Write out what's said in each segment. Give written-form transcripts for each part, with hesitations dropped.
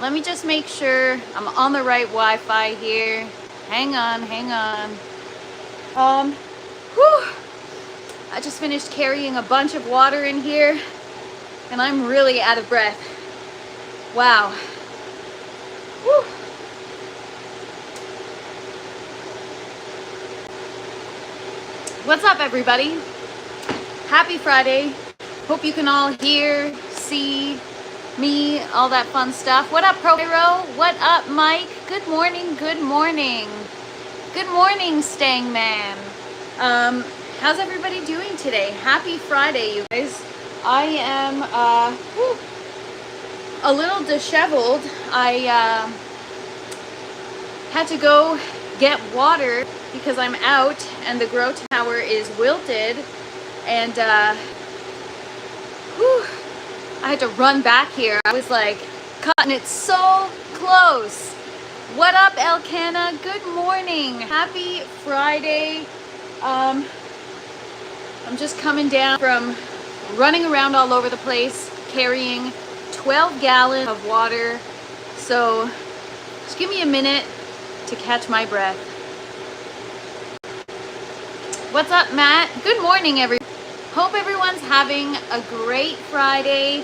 Let me just make sure I'm on the right Wi-Fi here. Hang on. Whew. I just finished carrying a bunch of water in here and I'm really out of breath. Wow. Whew. What's up, everybody? Happy Friday. Hope you can all hear, see me, all that fun stuff. What up, Pro Hero? What up, Mike? Good morning, good morning. Good morning, Stang Man. How's everybody doing today? Happy Friday, you guys. I am a little disheveled. I had to go get water because I'm out and the grow tower is wilted, and I had to run back here. I was like cutting it so close. What up, Elkanah? Good morning. Happy Friday. I'm just coming down from running around all over the place carrying 12 gallons of water. So just give me a minute to catch my breath. What's up, Matt? Good morning, everyone. Hope everyone's having a great Friday.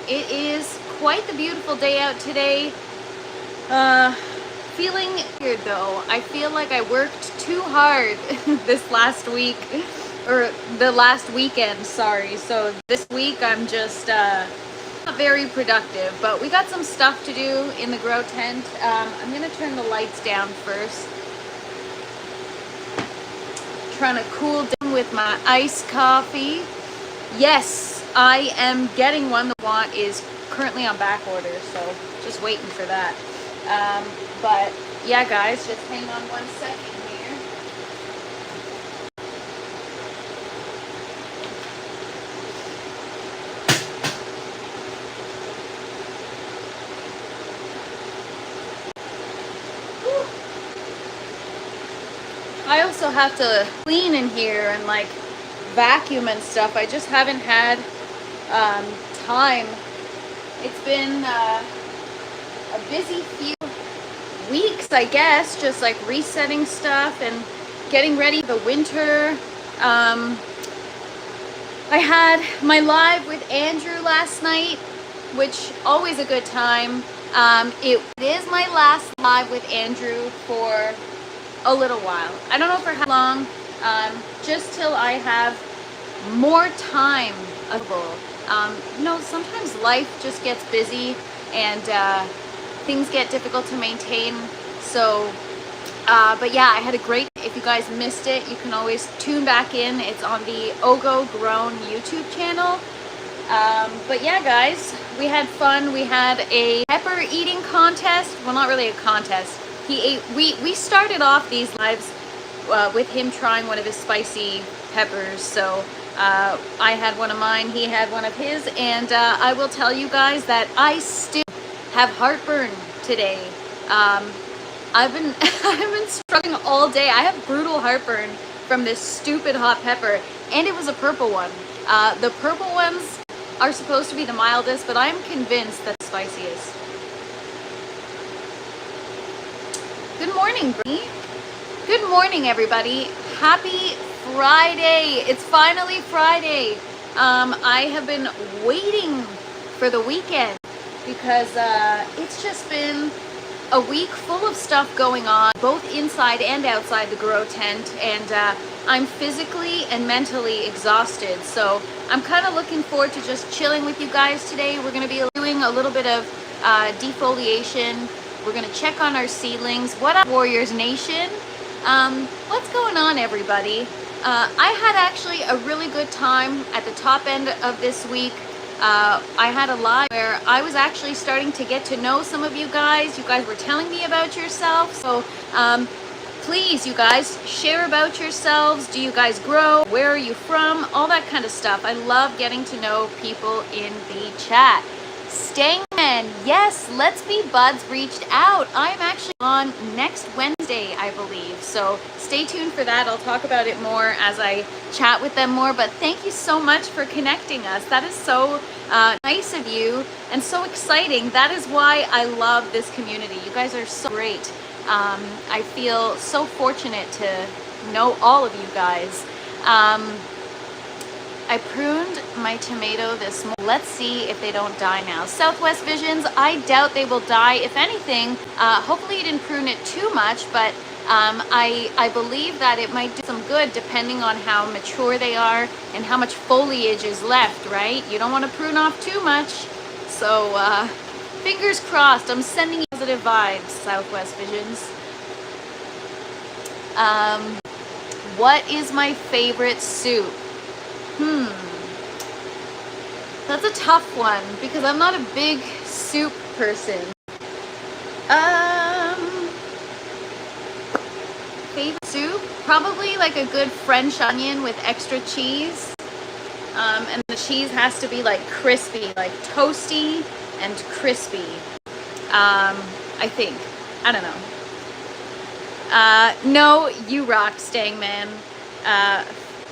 It is quite the beautiful day out today. Feeling weird though. I feel like I worked too hard this last week, or the last weekend, sorry. So this week I'm just not very productive, but we got some stuff to do in the grow tent. I'm gonna turn the lights down first. Trying to cool down with my iced coffee. Yes, I am getting one. The want is currently on back order, so just waiting for that. But yeah, guys, just hang on 1 second here. I also have to clean in here and like vacuum and stuff. I just haven't had time. It's been a busy few weeks, I guess, just like resetting stuff and getting ready for the winter. I had my live with Andrew last night, which always a good time. It is my last live with Andrew for a little while. I don't know for how long, just till I have more time available. You know, sometimes life just gets busy and things get difficult to maintain. So, but yeah, I had a great, if you guys missed it, you can always tune back in. It's on the Ogo Grown YouTube channel. But yeah, guys, we had fun. We had a pepper eating contest. Well, not really a contest. He ate, we started off these lives with him trying one of his spicy peppers. So I had one of mine, he had one of his, and I will tell you guys that I still have heartburn today. I've been struggling all day. I have brutal heartburn from this stupid hot pepper, and it was a purple one. The purple ones are supposed to be the mildest, but I'm convinced that the spiciest. Good morning, Brittany. Good morning, everybody. Happy Friday. It's finally Friday. I have been waiting for the weekend because it's just been a week full of stuff going on, both inside and outside the grow tent, and I'm physically and mentally exhausted. So I'm kind of looking forward to just chilling with you guys today. We're going to be doing a little bit of defoliation. We're going to check on our seedlings. What up, Warriors Nation? What's going on, everybody? I had actually a really good time at the top end of this week. I had a live where I was actually starting to get to know some of you guys. You guys were telling me about yourself. So please, you guys, share about yourselves. Do you guys grow? Where are you from? All that kind of stuff. I love getting to know people in the chat. Stangman, yes, Let's Be Buds reached out. I'm actually on next Wednesday, I believe. So stay tuned for that. I'll talk about it more as I chat with them more. But thank you so much for connecting us. That is so nice of you and so exciting. That is why I love this community. You guys are so great. I feel so fortunate to know all of you guys. I pruned my tomato this morning. Let's see if they don't die now. Southwest Visions, I doubt they will die. If anything, hopefully you didn't prune it too much, but I believe that it might do some good depending on how mature they are and how much foliage is left, right? You don't want to prune off too much. So fingers crossed. I'm sending you positive vibes, Southwest Visions. What is my favorite soup? That's a tough one because I'm not a big soup person. Favorite soup? Probably like a good French onion with extra cheese. And the cheese has to be like crispy, like toasty and crispy. I think. I don't know. No, you rock, Stangman.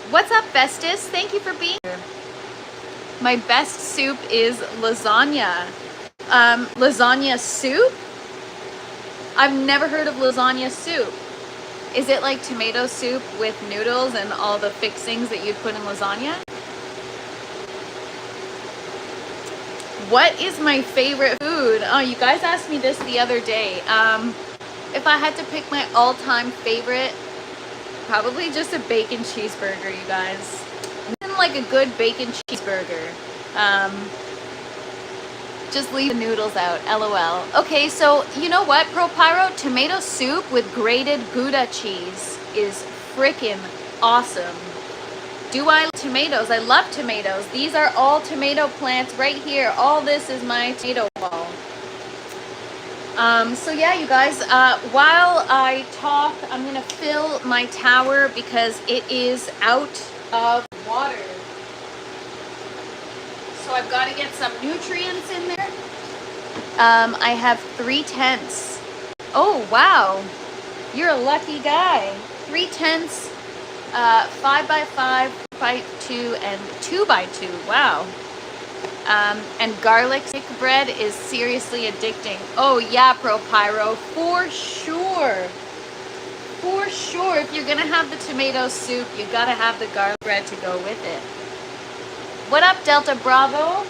What's up, Festus? Thank you for being here. My best soup is lasagna. Lasagna soup? I've never heard of lasagna soup. Is it like tomato soup with noodles and all the fixings that you'd put in lasagna? What is my favorite food? Oh, you guys asked me this the other day. If I had to pick my all-time favorite, probably just a bacon cheeseburger, you guys. Nothing like a good bacon cheeseburger. Just leave the noodles out, LOL. Okay, so you know what, ProPyro? Tomato soup with grated Gouda cheese is freaking awesome. Do I like tomatoes? I love tomatoes. These are all tomato plants right here. All this is my tomato wall. So yeah, you guys, while I talk, I'm gonna fill my tower because it is out of water. So I've got to get some nutrients in there. I have 3 tenths. Oh, wow. You're a lucky guy. 3 tenths, 5 by 5, 5 by 2, and 2 by 2. Wow. And garlic stick bread is seriously addicting. Oh yeah, ProPyro, for sure. For sure, if you're gonna have the tomato soup, you gotta have the garlic bread to go with it. What up, Delta Bravo?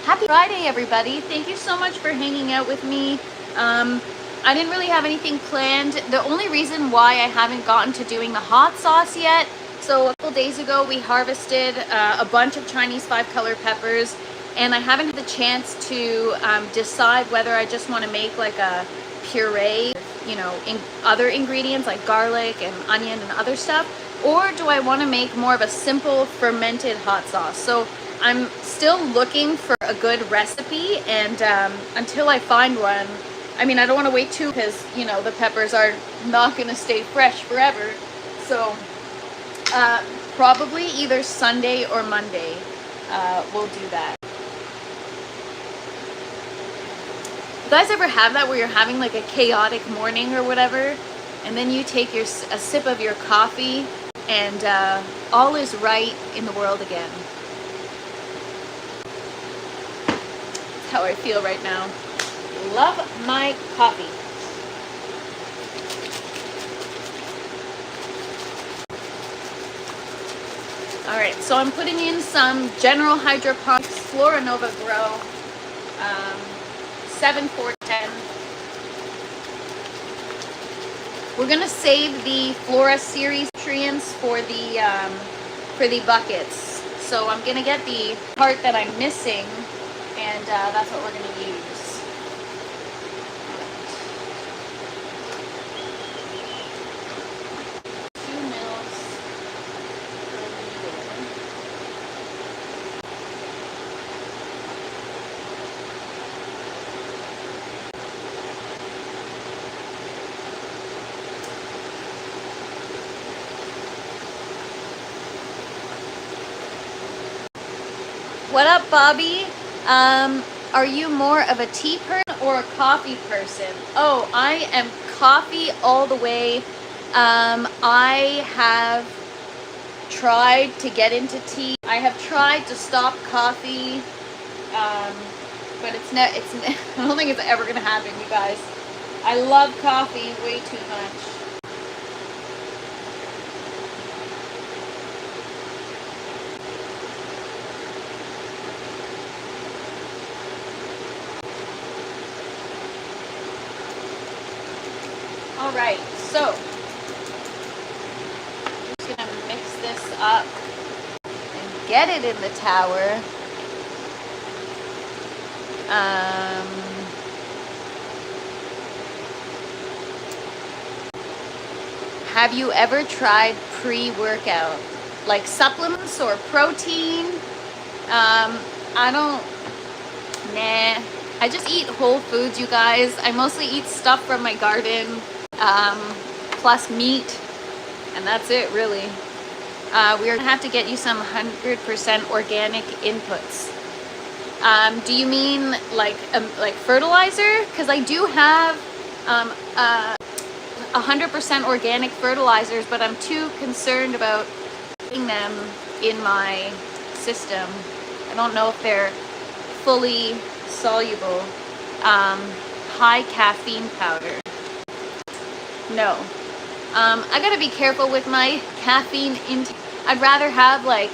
Happy Friday, everybody. Thank you so much for hanging out with me. I didn't really have anything planned. The only reason why I haven't gotten to doing the hot sauce yet, so a couple days ago we harvested a bunch of Chinese 5-color peppers, and I haven't had the chance to decide whether I just want to make like a puree, you know, other ingredients like garlic and onion and other stuff, or do I want to make more of a simple fermented hot sauce. So I'm still looking for a good recipe, and until I find one, I mean, I don't want to wait too, because, you know, the peppers are not going to stay fresh forever. So probably either Sunday or Monday we'll do that. You guys ever have that where you're having like a chaotic morning or whatever, and then you take a sip of your coffee and all is right in the world again? That's how I feel right now. Love my coffee. All right, so I'm putting in some General Hydroponics Flora Nova Grow 7-4-10. We're gonna save the Flora series nutrients for the buckets. So I'm gonna get the part that I'm missing, and that's what we're gonna use. 2 mils per liter. What up, Bobby? are you more of a tea person or a coffee person? Oh, I am coffee all the way. I have tried to get into tea. I have tried to stop coffee, but I don't think it's ever gonna happen, you guys. I love coffee way too much. All right, so I'm just gonna mix this up and get it in the tower. Have you ever tried pre-workout, like supplements or protein? I don't, nah. I just eat whole foods, you guys. I mostly eat stuff from my garden, plus meat, and that's it, really. We're gonna have to get you some 100% organic inputs. Do you mean like fertilizer? Because I do have 100% organic fertilizers, but I'm too concerned about putting them in my system. I don't know if they're fully soluble. High caffeine powder. No. I gotta be careful with my caffeine intake. I'd rather have, like,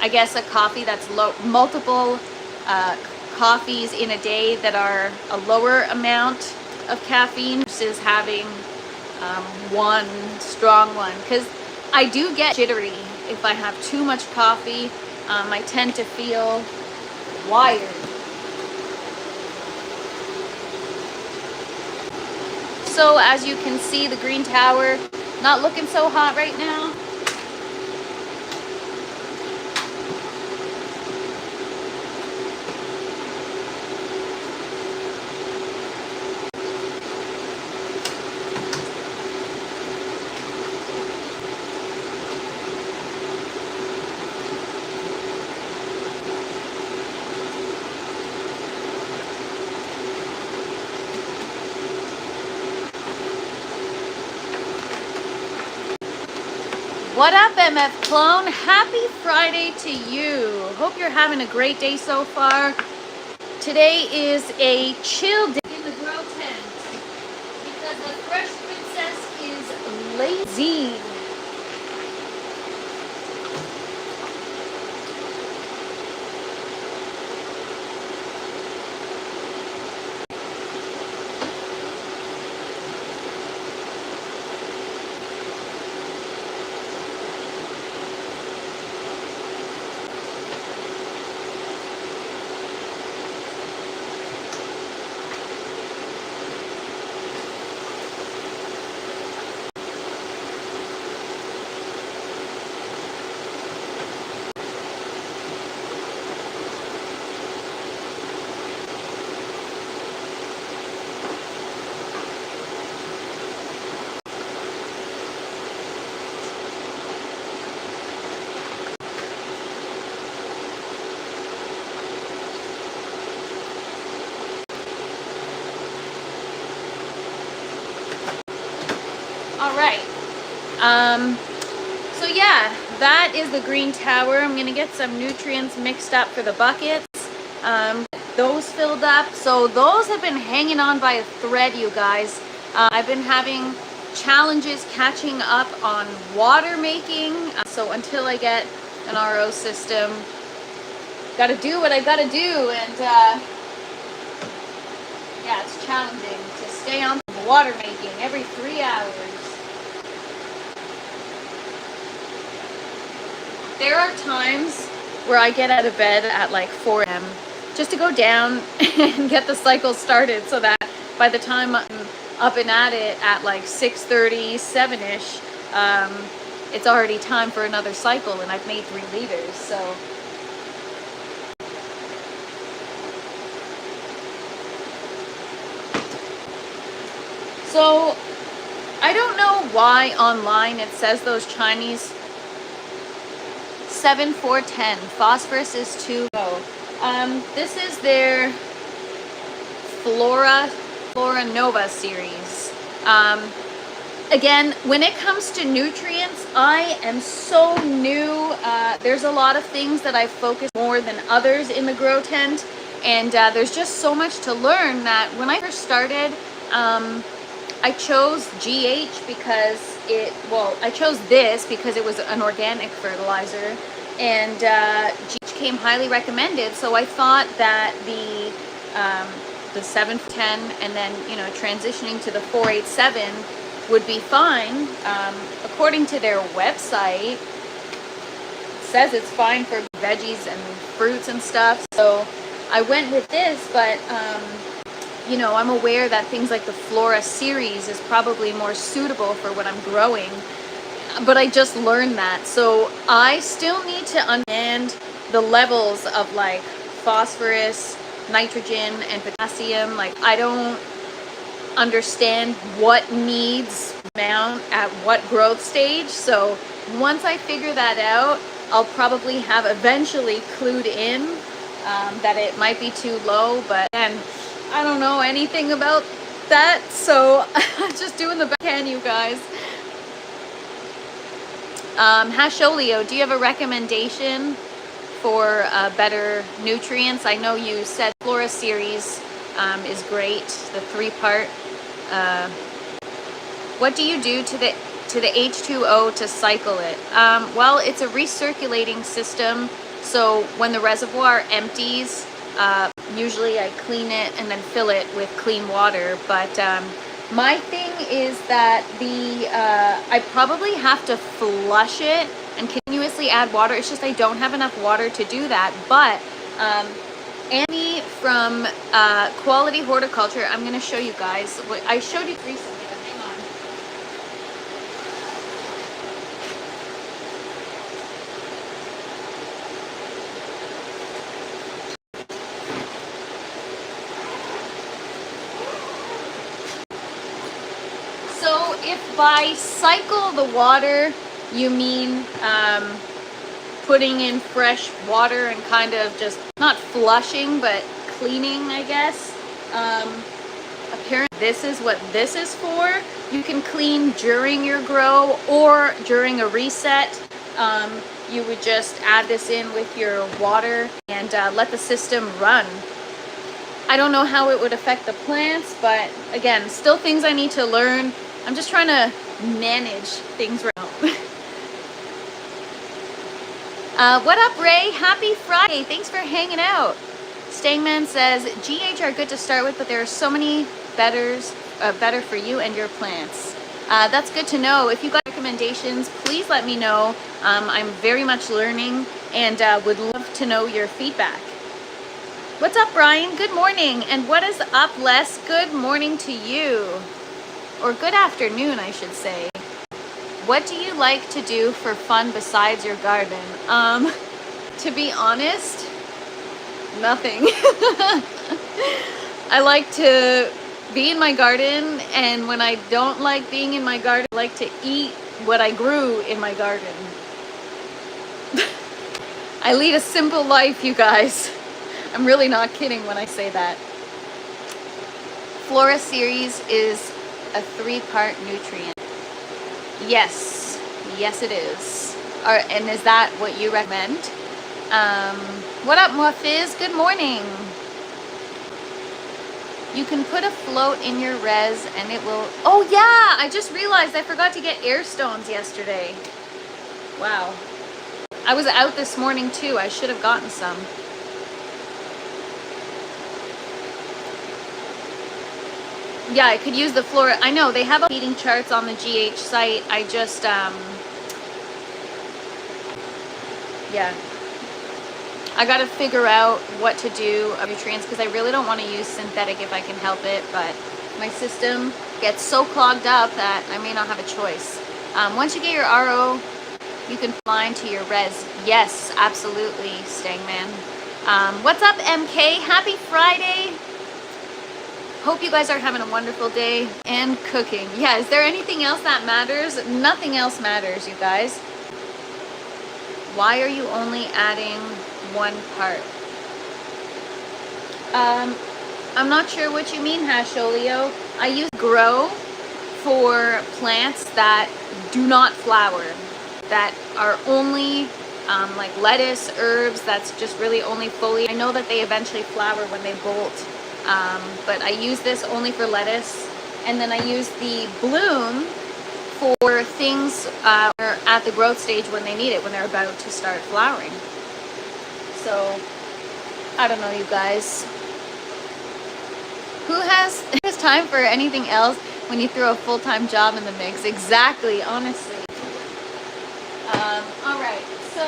I guess a coffee that's multiple coffees in a day that are a lower amount of caffeine versus having one strong one, because I do get jittery if I have too much coffee. I tend to feel wired. So as you can see, the green tower not looking so hot right now. What up, MF Clone? Happy Friday to you. Hope you're having a great day so far. Today is a chill day in the grow tent because the fresh princess is lazy. All right. So yeah, that is the green tower. I'm gonna get some nutrients mixed up for the buckets. Those filled up. So those have been hanging on by a thread, you guys. I've been having challenges catching up on water making. So until I get an RO system, gotta do what I gotta do. And yeah, it's challenging to stay on water making every 3 hours. There are times where I get out of bed at like 4 a.m. just to go down and get the cycle started so that by the time I'm up and at it at like 6:30, 7-ish, it's already time for another cycle and I've made 3 liters, so. So, I don't know why online it says those Chinese 7-4-10. Phosphorus is 2 low. This is their Flora Nova series. Again, when it comes to nutrients, I am so new. There's a lot of things that I focus more than others in the grow tent, and there's just so much to learn that when I first started, I chose GH because I chose this because it was an organic fertilizer, and GH came highly recommended, so I thought that the 710 and then, you know, transitioning to the 487 would be fine. According to their website, it says it's fine for veggies and fruits and stuff. So I went with this, but you know, I'm aware that things like the Flora series is probably more suitable for what I'm growing. But I just learned that. So I still need to understand the levels of like phosphorus, nitrogen, and potassium. Like, I don't understand what needs amount at what growth stage. So once I figure that out, I'll probably have eventually clued in that it might be too low, but then I don't know anything about that, so I'm just doing the best I can, you guys. Hasholio, do you have a recommendation for better nutrients? I know you said Flora series is great, the 3-part. What do you do to the H2O to cycle it? Well, it's a recirculating system, so when the reservoir empties, usually I clean it and then fill it with clean water. But my thing is that I probably have to flush it and continuously add water. It's just I don't have enough water to do that. But Annie from Quality Horticulture, I'm going to show you guys what I showed you recently. But hang on. So if by cycle the water you mean putting in fresh water and kind of just not flushing but cleaning, I guess. Apparently this is what this is for. You can clean during your grow or during a reset. You would just add this in with your water and let the system run. I don't know how it would affect the plants, but again, still things I need to learn. I'm just trying to manage things right now. What up, Ray? Happy Friday. Thanks for hanging out. Stangman says, GH are good to start with, but there are so many better for you and your plants. That's good to know. If you got recommendations, please let me know. I'm very much learning and would love to know your feedback. What's up, Brian? Good morning. And what is up, Les? Good morning to you. Or good afternoon, I should say. What do you like to do for fun besides your garden? To be honest, nothing. I like to be in my garden, and when I don't like being in my garden, I like to eat what I grew in my garden. I lead a simple life, you guys. I'm really not kidding when I say that. Flora series is a 3-part nutrient. Yes, yes it is. And is that what you recommend? What up, Muafiz? Good morning. You can put a float in your res and it will... Oh yeah, I just realized I forgot to get air stones yesterday. Wow. I was out this morning too. I should have gotten some. Yeah, I could use the Flora. I know they have feeding charts on the GH site. I just, yeah. I got to figure out what to do of nutrients because I really don't want to use synthetic if I can help it. But my system gets so clogged up that I may not have a choice. Once you get your RO, you can fly into your res. Yes, absolutely, Stangman. What's up, MK? Happy Friday. Hope you guys are having a wonderful day and cooking. Yeah, is there anything else that matters? Nothing else matters, you guys. Why are you only adding 1 part? I'm not sure what you mean, Hasholio. I use grow for plants that do not flower, that are only like lettuce, herbs, that's just really only foliage. I know that they eventually flower when they bolt, but I use this only for lettuce. And then I use the bloom for things at the growth stage when they need it, when they're about to start flowering. So, I don't know, you guys. Who has time for anything else when you throw a full-time job in the mix? Exactly, honestly. All right, so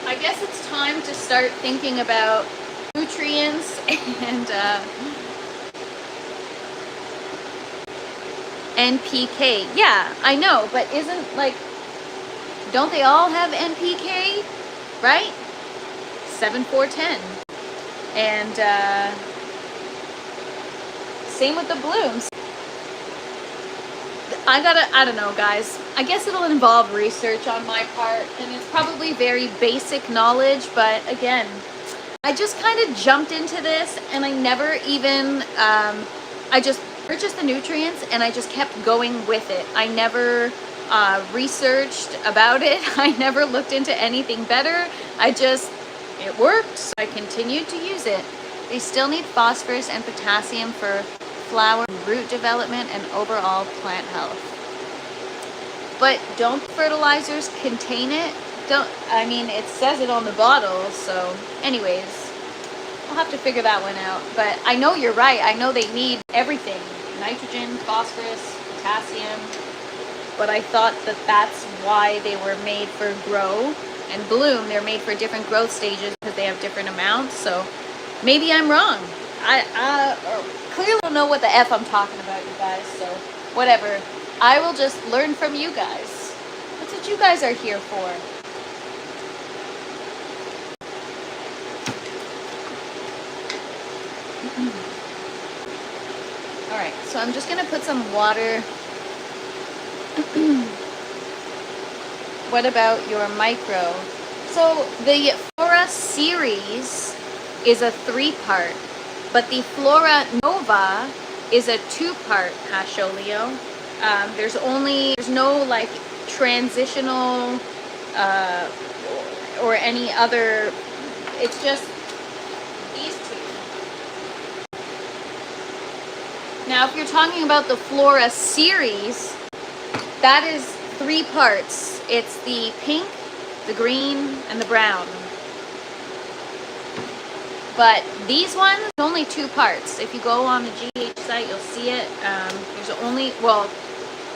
I guess it's time to start thinking about nutrients and NPK. Yeah, I know, but isn't like, don't they all have NPK, right? 7-4-10. And same with the blooms. I don't know, guys. I guess it'll involve research on my part, and it's probably very basic knowledge, but again, I just kind of jumped into this, and I never even, I just purchased the nutrients, and I just kept going with it. I never researched about it. I never looked into anything better. It worked, so I continued to use it. They still need phosphorus and potassium for flower, root development, and overall plant health. But don't fertilizers contain it? It says it on the bottle, so anyways, I'll have to figure that one out. But I know you're right. I know they need everything. Nitrogen, phosphorus, potassium. But I thought that that's why they were made for grow and bloom. They're made for different growth stages because they have different amounts. So maybe I'm wrong. I clearly don't know what the F I'm talking about, you guys. So whatever. I will just learn from you guys. That's what you guys are here for. All right, so I'm just gonna put some water. What about your micro? So the Flora series is a 3-part, but the Flora Nova is a 2-part, Hasholio. There's no like transitional or any other, it's just these two. Now if you're talking about the Flora series, that is 3 parts. It's the pink, the green, and the brown. But these ones, only 2 parts. If you go on the GH site, you'll see it. There's only, well,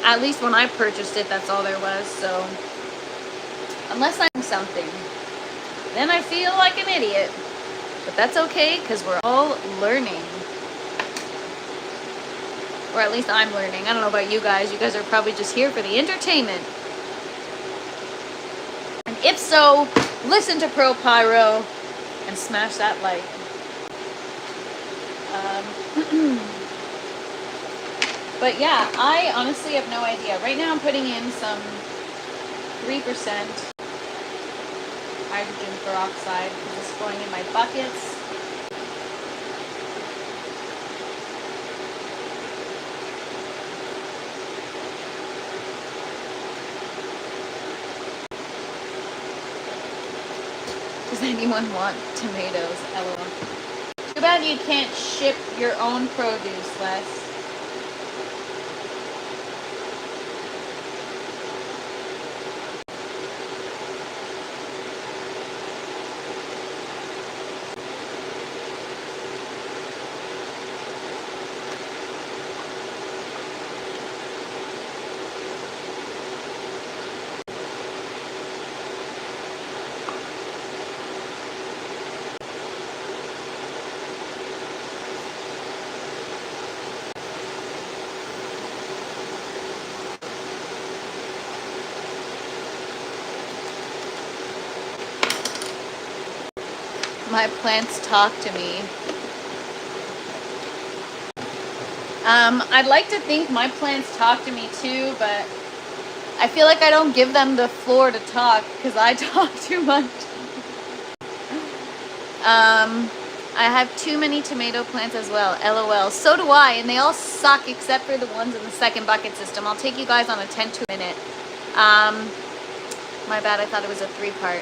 at least when I purchased it, that's all there was. So, unless I'm something, then I feel like an idiot. But that's okay, because we're all learning. Or at least I'm learning. I don't know about you guys. You guys are probably just here for the entertainment. And if so, listen to Pro Pyro and smash that like. But yeah, I honestly have no idea. Right now I'm putting in some 3% hydrogen peroxide. I'm just going in my buckets. Does anyone want tomatoes? LOL. Too bad you can't ship your own produce, Les. My plants talk to me. I'd like to think my plants talk to me too, but I feel like I don't give them the floor to talk because I talk too much. I have too many tomato plants as well. LOL. So do I, and they all suck except for the ones in the second bucket system. I'll take you guys on a 10-2 minute. My bad, I thought it was a 3-part.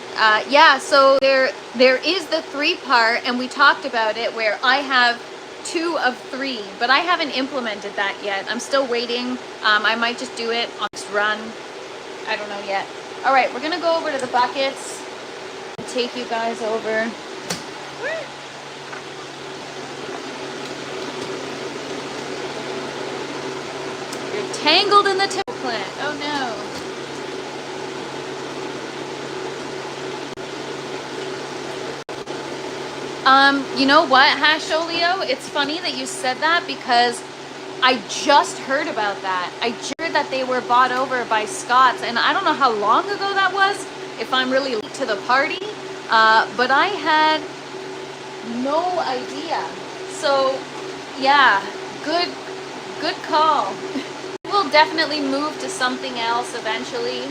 Yeah, so there is the 3-part, and we talked about it where I have 2 of 3, but I haven't implemented that yet. I'm still waiting. I might just do it on this run. I don't know yet. All right, we're gonna go over to the buckets and take you guys over. You're tangled in the tomato plant. Oh no. You know what, Hasholio? It's funny that you said that because I just heard about that. I heard that they were bought over by Scots, and I don't know how long ago that was, if I'm really late to the party, but I had no idea. So, yeah, good call. We'll definitely move to something else eventually.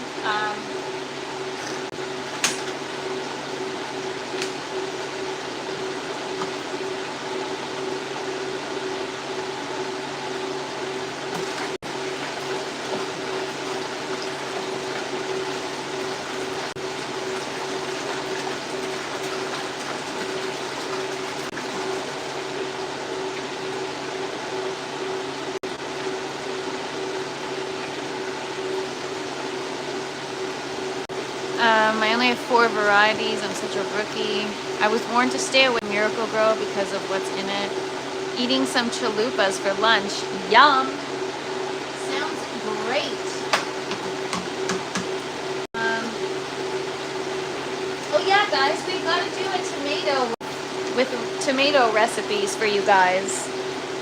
I only have 4 varieties. I'm such a rookie. I was warned to stay away from Miracle Grow because of what's in it. Eating some chalupas for lunch. Yum! Sounds great. Oh yeah, guys, we gotta do a tomato recipes for you guys.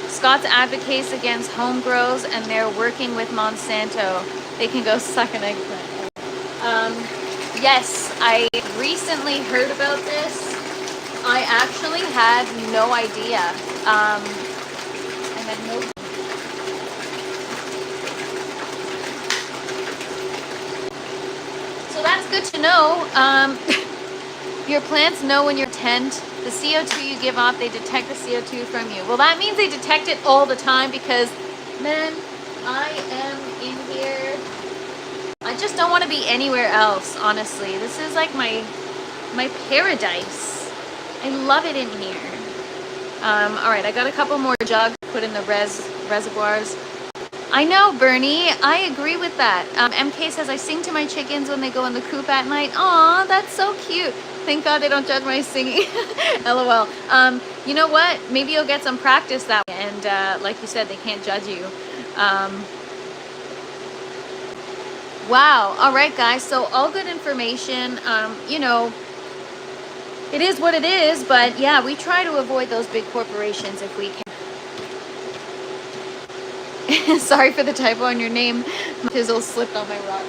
Scott's advocates against home grows, and they're working with Monsanto. They can go suck an eggplant. Yes, I recently heard about this. I actually had no idea. I had no. So that's good to know. Your plants know when you're in tent. The CO2 you give off, they detect the CO2 from you. Well, that means they detect it all the time because, man, I am in here. I just don't want to be anywhere else, honestly. This is like my paradise. I love it in here. All right, I got a couple more jugs to put in the reservoirs. I know, Bernie. I agree with that. MK says, I sing to my chickens when they go in the coop at night. Aw, that's so cute. Thank God they don't judge my singing. LOL. You know what? Maybe you'll get some practice that way. And like you said, they can't judge you. Wow. All right, guys. So all good information. You know, it is what it is. But yeah, we try to avoid those big corporations if we can. Sorry for the typo on your name. My chisel slipped on my rock.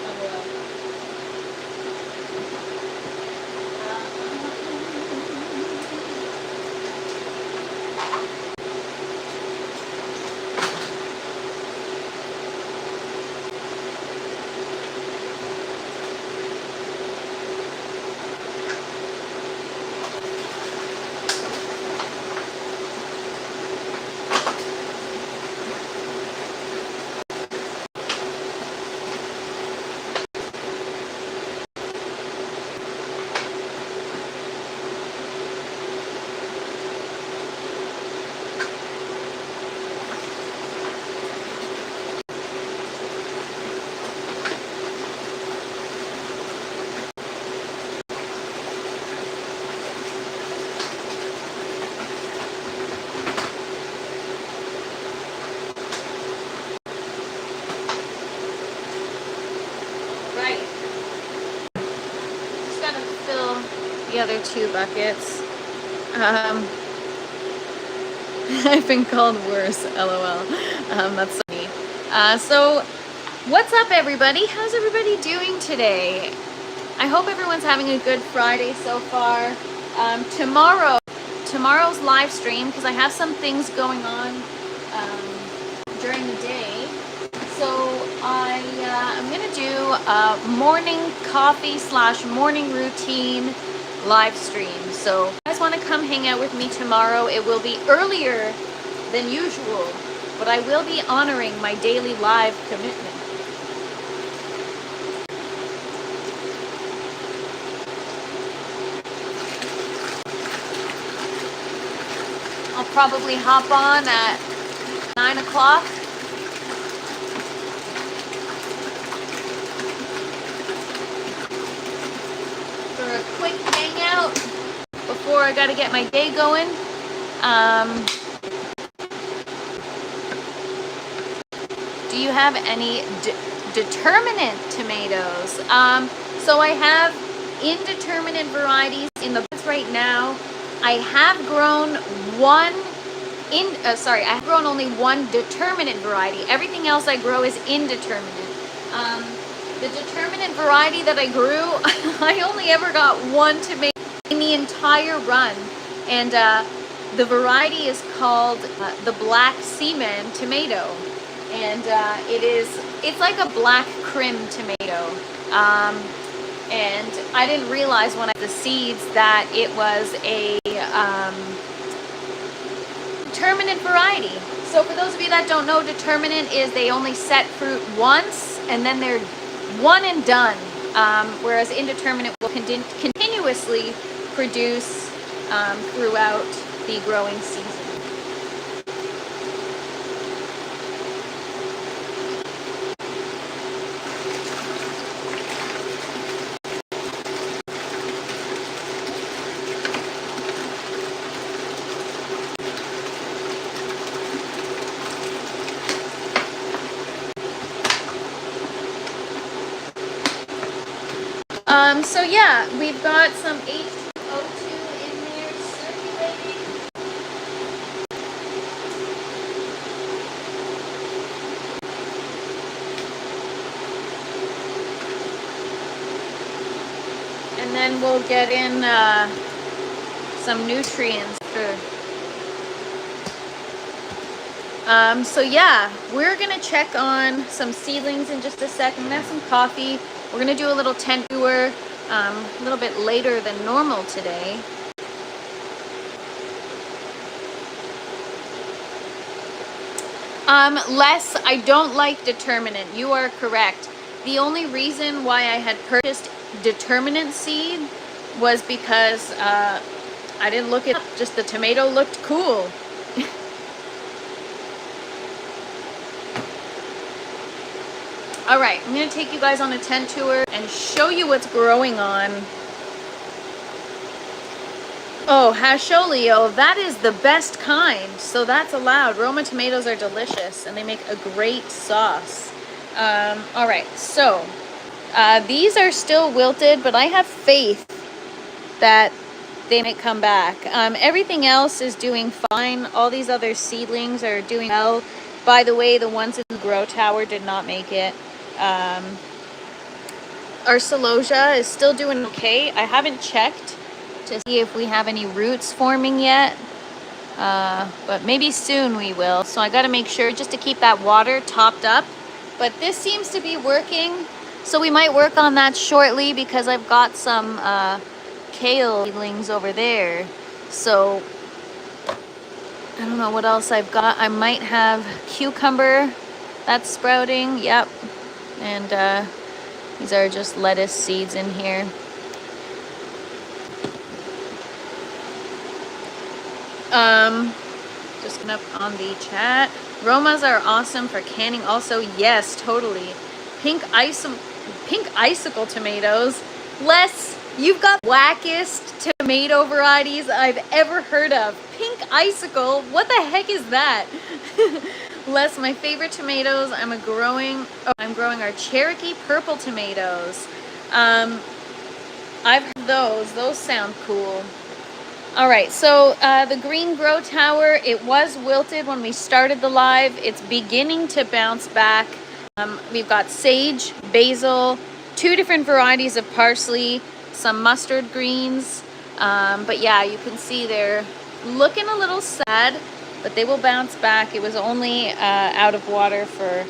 The other 2 buckets. I've been called worse, LOL. That's funny. So what's up, everybody? How's everybody doing today? I hope everyone's having a good Friday so far. Tomorrow's live stream, because I have some things going on during the day. So I'm gonna do a morning coffee / morning routine live stream. So if you guys want to come hang out with me tomorrow, it will be earlier than usual, but I will be honoring my daily live commitment. I'll probably hop on at 9 o'clock. For a quick hangout before I gotta get my day going. Do you have any determinate tomatoes? So I have indeterminate varieties in the box right now. I have grown I have grown only one determinate variety. Everything else I grow is indeterminate. The determinate variety that I grew, I only ever got one tomato in the entire run. And the variety is called the Black Seaman tomato. And it's like a black crim tomato. And I didn't realize when I had the seeds that it was a determinate variety. So for those of you that don't know, determinate is they only set fruit once and then they're one and done. Whereas indeterminate will continuously produce throughout the growing season. So yeah, we've got some H2O2 in there circulating. And then we'll get in some nutrients for. So yeah, we're gonna check on some seedlings in just a second. I'm gonna have some coffee. We're gonna do a little tent tour a little bit later than normal today. Les, I don't like determinate. You are correct. The only reason why I had purchased determinate seed was because I didn't look it up. Just the tomato looked cool. All right, I'm going to take you guys on a tent tour and show you what's growing on. Oh, Hasholio, that is the best kind, so that's allowed. Roma tomatoes are delicious, and they make a great sauce. All right, so these are still wilted, but I have faith that they might come back. Everything else is doing fine. All these other seedlings are doing well. By the way, the ones in the grow tower did not make it. Our celosia is still doing okay. I haven't checked to see if we have any roots forming yet, but maybe soon we will. So I got to make sure just to keep that water topped up. But this seems to be working, so we might work on that shortly because I've got some kale seedlings over there. So I don't know what else I've got. I might have cucumber that's sprouting. Yep. And these are just lettuce seeds in here. Just gonna up on the chat. Romas are awesome for canning also. Yes, totally. Pink icicle tomatoes. Les, you've got wackest tomato varieties I've ever heard of. Pink icicle? What the heck is that? Les, my favorite tomatoes I'm growing are Cherokee purple tomatoes. I've heard those. Those sound cool. All right, so the green grow tower, it was wilted when we started the live. It's beginning to bounce back. We've got sage, basil, 2 different varieties of parsley, some mustard greens. But yeah, you can see they're looking a little sad, but they will bounce back. It was only out of water for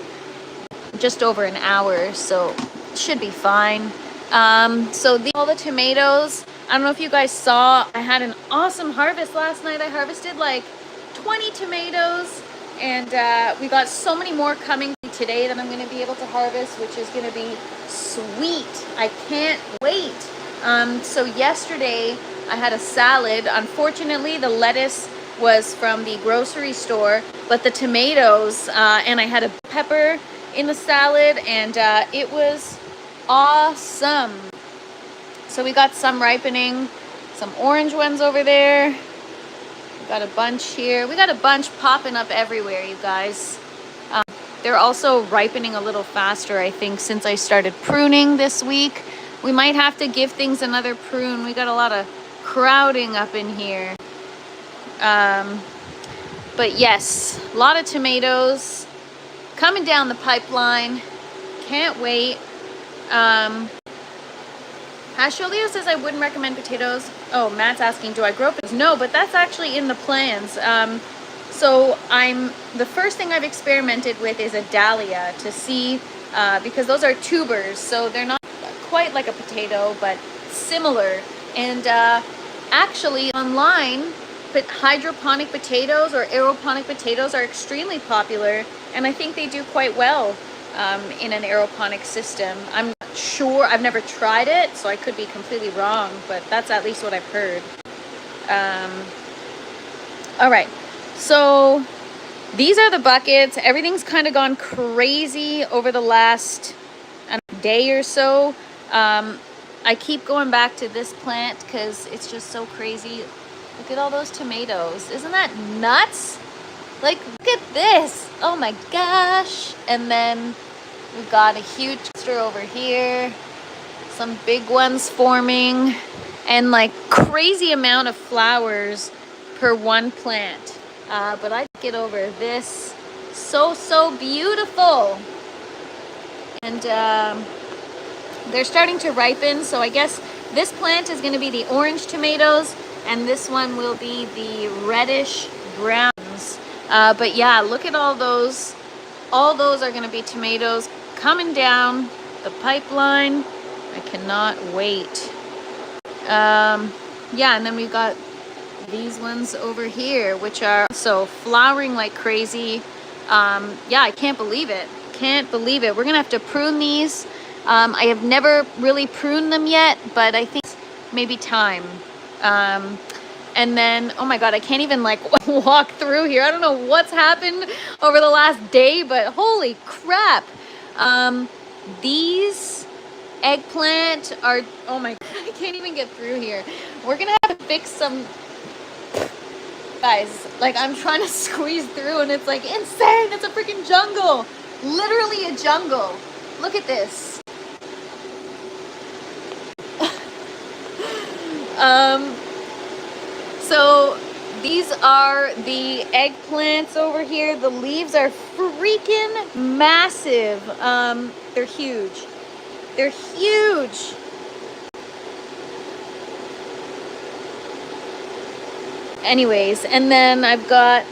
just over an hour, so it should be fine. So all the tomatoes, I don't know if you guys saw, I had an awesome harvest last night. I harvested like 20 tomatoes, and we got so many more coming today that I'm going to be able to harvest, which is going to be sweet. I can't wait. So yesterday I had a salad. Unfortunately, the lettuce was from the grocery store, but the tomatoes, and I had a pepper in the salad, and it was awesome. So we got some ripening, some orange ones over there. We got a bunch here. We got a bunch popping up everywhere, you guys. They're also ripening a little faster, I think, since I started pruning this week. We might have to give things another prune. We got a lot of crowding up in here. But yes, a lot of tomatoes coming down the pipeline. Can't wait. Hasholio says I wouldn't recommend potatoes. Oh, Matt's asking, do I grow potatoes? No, but that's actually in the plans. So the first thing I've experimented with is a dahlia to see, because those are tubers, so they're not quite like a potato, but similar. And actually online, but hydroponic potatoes or aeroponic potatoes are extremely popular, and I think they do quite well in an aeroponic system. I'm not sure, I've never tried it, so I could be completely wrong, but that's at least what I've heard. All right, so these are the buckets. Everything's kind of gone crazy over the last day or so. I keep going back to this plant because it's just so crazy. Look at all those tomatoes. Isn't that nuts? Like, look at this. Oh my gosh. And then we've got a huge cluster over here. Some big ones forming. And like crazy amount of flowers per one plant. But I get over this. So beautiful. And they're starting to ripen. So I guess this plant is going to be the orange tomatoes. And this one will be the reddish browns. But yeah, look at all those. All those are going to be tomatoes coming down the pipeline. I cannot wait. Yeah, and then we've got these ones over here, which are so flowering like crazy. Yeah, I can't believe it. Can't believe it. We're going to have to prune these. I have never really pruned them yet, but I think maybe time. And then, oh my God, I can't even like walk through here. I don't know what's happened over the last day, but holy crap. These eggplant are, oh my God, I can't even get through here. We're gonna have to fix some, guys, like I'm trying to squeeze through and it's like insane. It's a freaking jungle. Literally a jungle. Look at this. So these are the eggplants over here. The leaves are freaking massive. They're huge. They're huge. Anyways, and then I've got,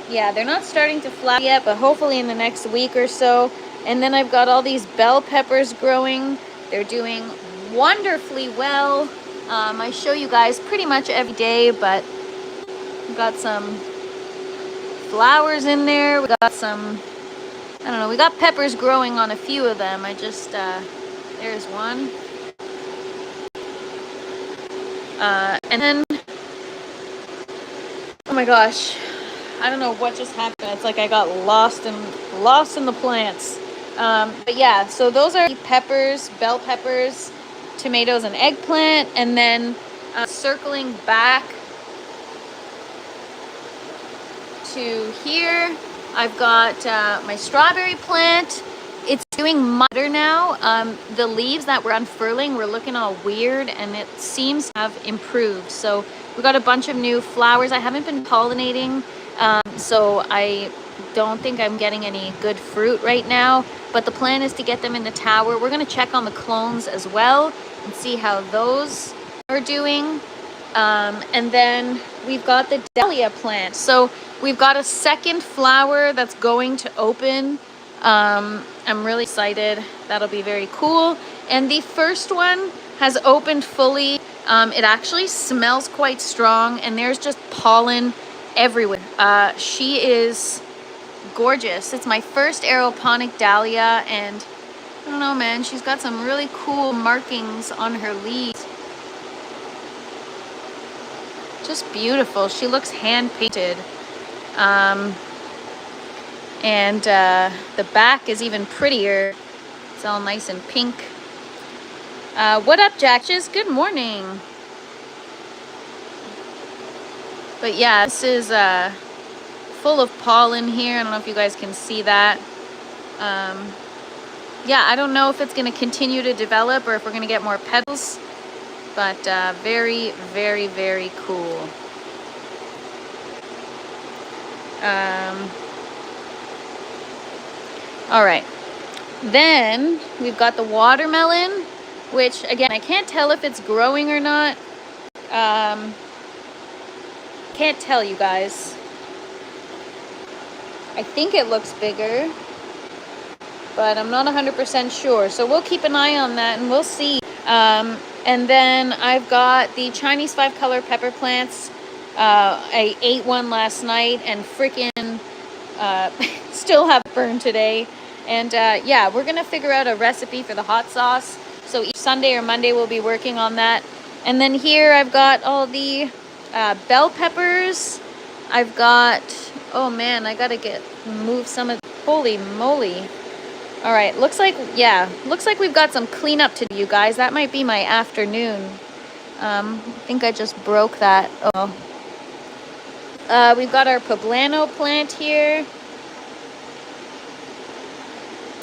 yeah, they're not starting to flower yet, but hopefully in the next week or so. And then I've got all these bell peppers growing. They're doing wonderfully well. I show you guys pretty much every day, but we've got some flowers in there. We got some, I don't know, we got peppers growing on a few of them. I just, there's one. And then, oh my gosh, I don't know what just happened. It's like I got lost in the plants. But yeah, so those are peppers, bell peppers, tomatoes, and eggplant. And then circling back to here, I've got my strawberry plant. It's doing better now. The leaves that were unfurling were looking all weird, and it seems to have improved. So we got a bunch of new flowers. I haven't been pollinating, so I don't think I'm getting any good fruit right now, but the plan is to get them in the tower. We're going to check on the clones as well and see how those are doing. And then we've got the dahlia plant. So we've got a second flower that's going to open. I'm really excited. That'll be very cool. And the first one has opened fully. It actually smells quite strong, and there's just pollen everywhere. She is gorgeous. It's my first aeroponic dahlia, and I don't know, man, she's got some really cool markings on her leaves. Just beautiful. She looks hand painted. And the back is even prettier. It's all nice and pink. What up, Jackjes? Good morning. But yeah, this is full of pollen here. I don't know if you guys can see that. Yeah, I don't know if it's going to continue to develop or if we're going to get more petals. But very, very, very cool. All right. Then we've got the watermelon, which again, I can't tell if it's growing or not. Can't tell you guys. I think it looks bigger, but I'm not 100% sure. So we'll keep an eye on that and we'll see. And then I've got the Chinese 5-color pepper plants. I ate one last night and freaking still have burned today. And yeah, we're gonna figure out a recipe for the hot sauce. So each Sunday or Monday we'll be working on that. And then here I've got all the bell peppers. I've got, oh man, I gotta move some of, holy moly. All right, looks like we've got some cleanup to do, you guys. That might be my afternoon. I think I just broke that. Oh. We've got our poblano plant here.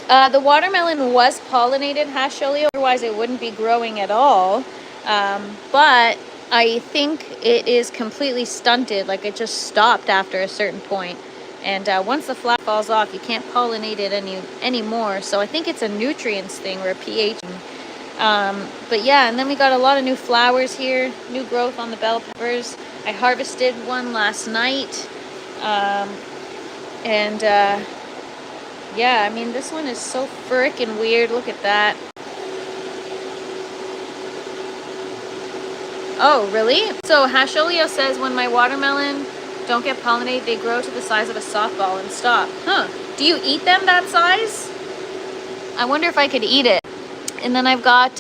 The watermelon was pollinated, Hasholio, otherwise it wouldn't be growing at all. But I think it is completely stunted, like it just stopped after a certain point. And once the flower falls off, you can't pollinate it anymore. So I think it's a nutrients thing or a pH. But yeah, and then we got a lot of new flowers here, new growth on the bell peppers. I harvested one last night. Yeah, I mean, this one is so frickin' weird. Look at that. Oh, really? So Hasholio says when my watermelon don't get pollinated, they grow to the size of a softball and stop. Huh. Do you eat them that size? I wonder if I could eat it. And then I've got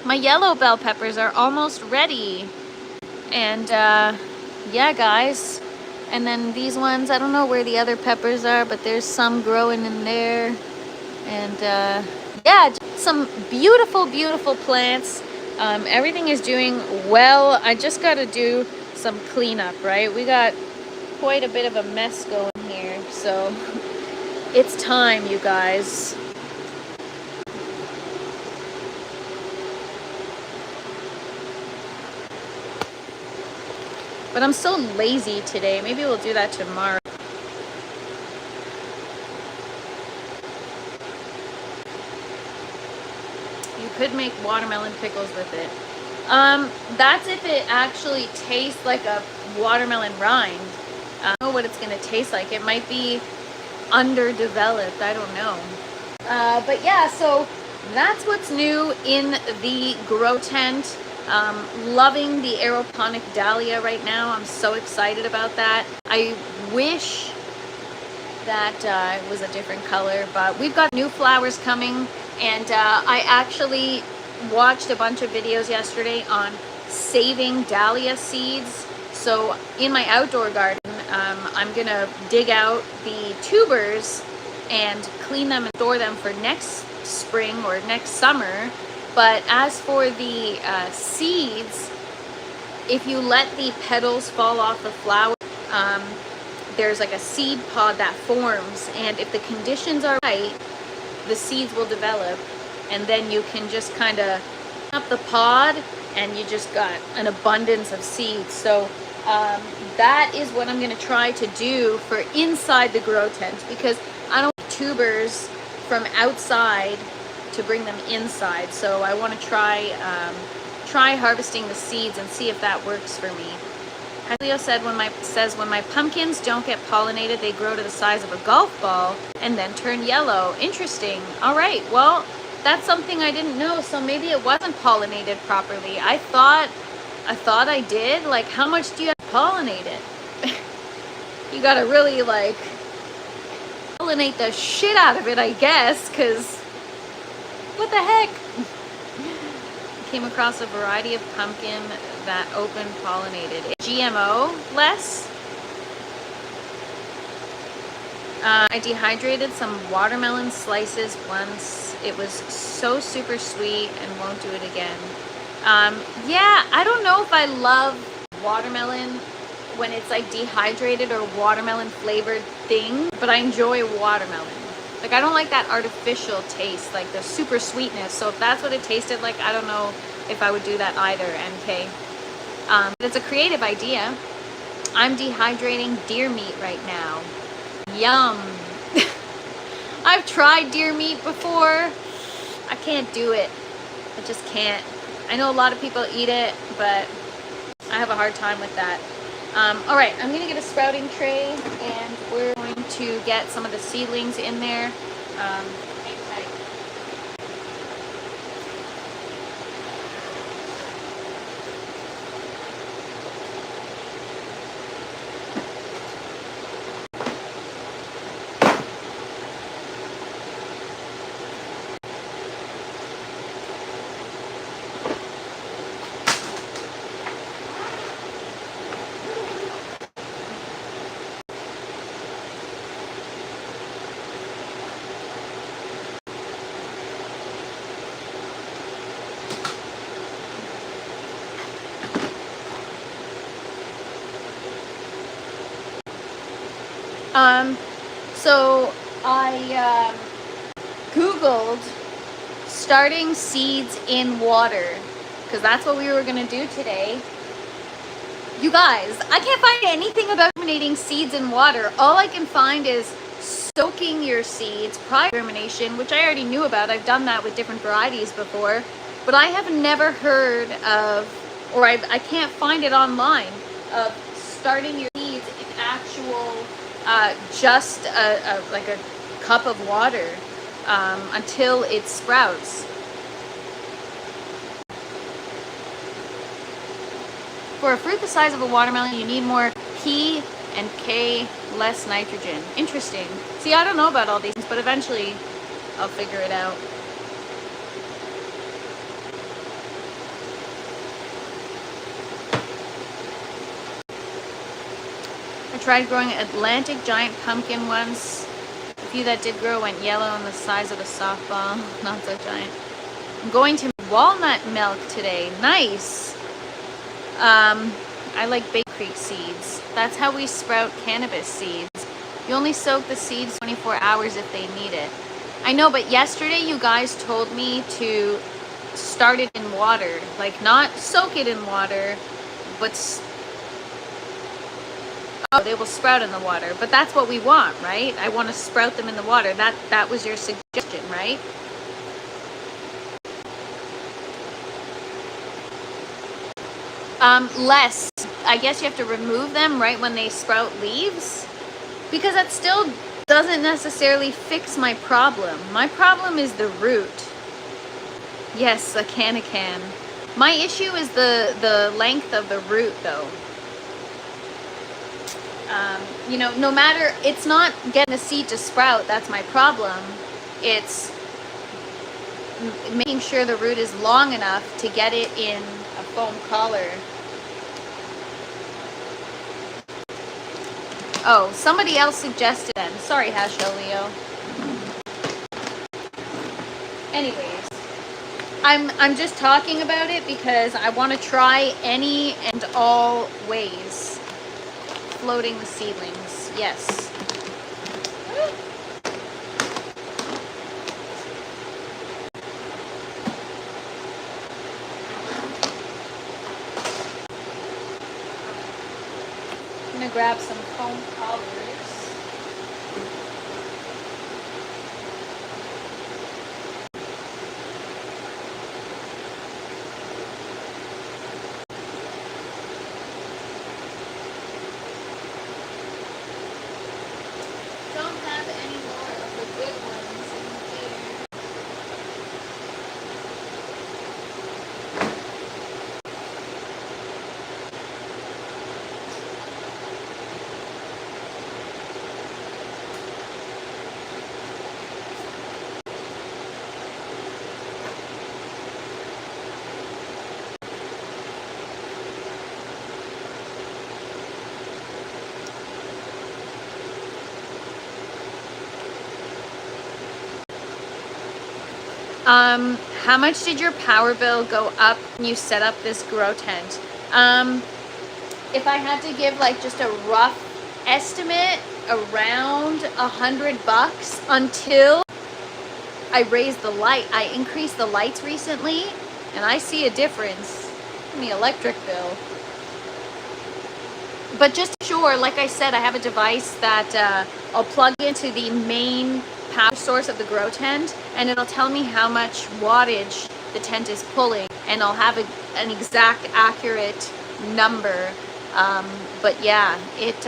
my yellow bell peppers are almost ready. And yeah, guys. And then these ones, I don't know where the other peppers are, but there's some growing in there. And yeah, some beautiful, beautiful plants. Everything is doing well. I just got to do some cleanup, right? We got quite a bit of a mess going here. So it's time, you guys. But I'm so lazy today. Maybe we'll do that tomorrow. You could make watermelon pickles with it. That's if it actually tastes like a watermelon rind. I don't know what it's going to taste like. It might be underdeveloped. I don't know. But yeah, so that's what's new in the grow tent. Loving the aeroponic dahlia right now. I'm so excited about that. I wish that it was a different color, but we've got new flowers coming. And I actually watched a bunch of videos yesterday on saving dahlia seeds. So in my outdoor garden, I'm gonna dig out the tubers and clean them and store them for next spring or next summer. But as for the seeds, if you let the petals fall off the flower, there's like a seed pod that forms, and if the conditions are right, the seeds will develop, and then you can just kind of up the pod and you just got an abundance of seeds. So that is what I'm going to try to do for inside the grow tent, because I don't want tubers from outside to bring them inside. So I want to try harvesting the seeds and see if that works for me. Leo said when my pumpkins don't get pollinated, they grow to the size of a golf ball and then turn yellow. Interesting. All right. Well, that's something I didn't know. So maybe it wasn't pollinated properly. I thought I did. Like, how much do you have to pollinate it? You gotta really like pollinate the shit out of it, I guess, because what the heck? Came across a variety of pumpkin that open pollinated. GMO less. I dehydrated some watermelon slices once. It was so super sweet and won't do it again. Yeah, I don't know if I love watermelon when it's like dehydrated or watermelon flavored thing, but I enjoy watermelon. Like, I don't like that artificial taste, like the super sweetness. So if that's what it tasted like, I don't know if I would do that either, NK. But it's a creative idea. I'm dehydrating deer meat right now. Yum. I've tried deer meat before. I can't do it. I just can't. I know a lot of people eat it, but I have a hard time with that. All right, I'm gonna get a sprouting tray, and we're going to get some of the seedlings in there. Hang tight. So I Googled starting seeds in water, because that's what we were gonna do today. You guys, I can't find anything about germinating seeds in water. All I can find is soaking your seeds prior to germination, which I already knew about. I've done that with different varieties before, but I have never heard of, or I can't find it online, of starting your seeds in actual just like a cup of water until it sprouts. For a fruit the size of a watermelon, you need more P and K, less nitrogen. Interesting. See, I don't know about all these things, but eventually I'll figure it out. I tried growing Atlantic giant pumpkin once. A few that did grow went yellow and the size of a softball. Not so giant. I'm going to make walnut milk today. Nice. I like bakery seeds. That's how we sprout cannabis seeds. You only soak the seeds 24 hours if they need it. I know, but yesterday you guys told me to start it in water. Like, not soak it in water, but oh, they will sprout in the water. But that's what we want, right? I want to sprout them in the water. That was your suggestion, right? Less. I guess you have to remove them right when they sprout leaves, because that still doesn't necessarily fix my problem. My problem is the root. Yes, a can. My issue is the length of the root, though. You know, no matter, it's not getting a seed to sprout that's my problem. It's making sure the root is long enough to get it in a foam collar. Oh, somebody else suggested them. Sorry, Hasholio. Anyways, I'm just talking about it because I want to try any and all ways. Floating the seedlings, yes. I'm gonna grab some foam collars. Don't have any more of the good ones in here. How much did your power bill go up when you set up this grow tent? If I had to give like just a rough estimate, around $100 until I raised the light. I increased the lights recently and I see a difference in the electric bill. But just sure, like I said, I have a device that I'll plug into the main power source of the grow tent, and it'll tell me how much wattage the tent is pulling, and I'll have an exact, accurate number. But yeah, it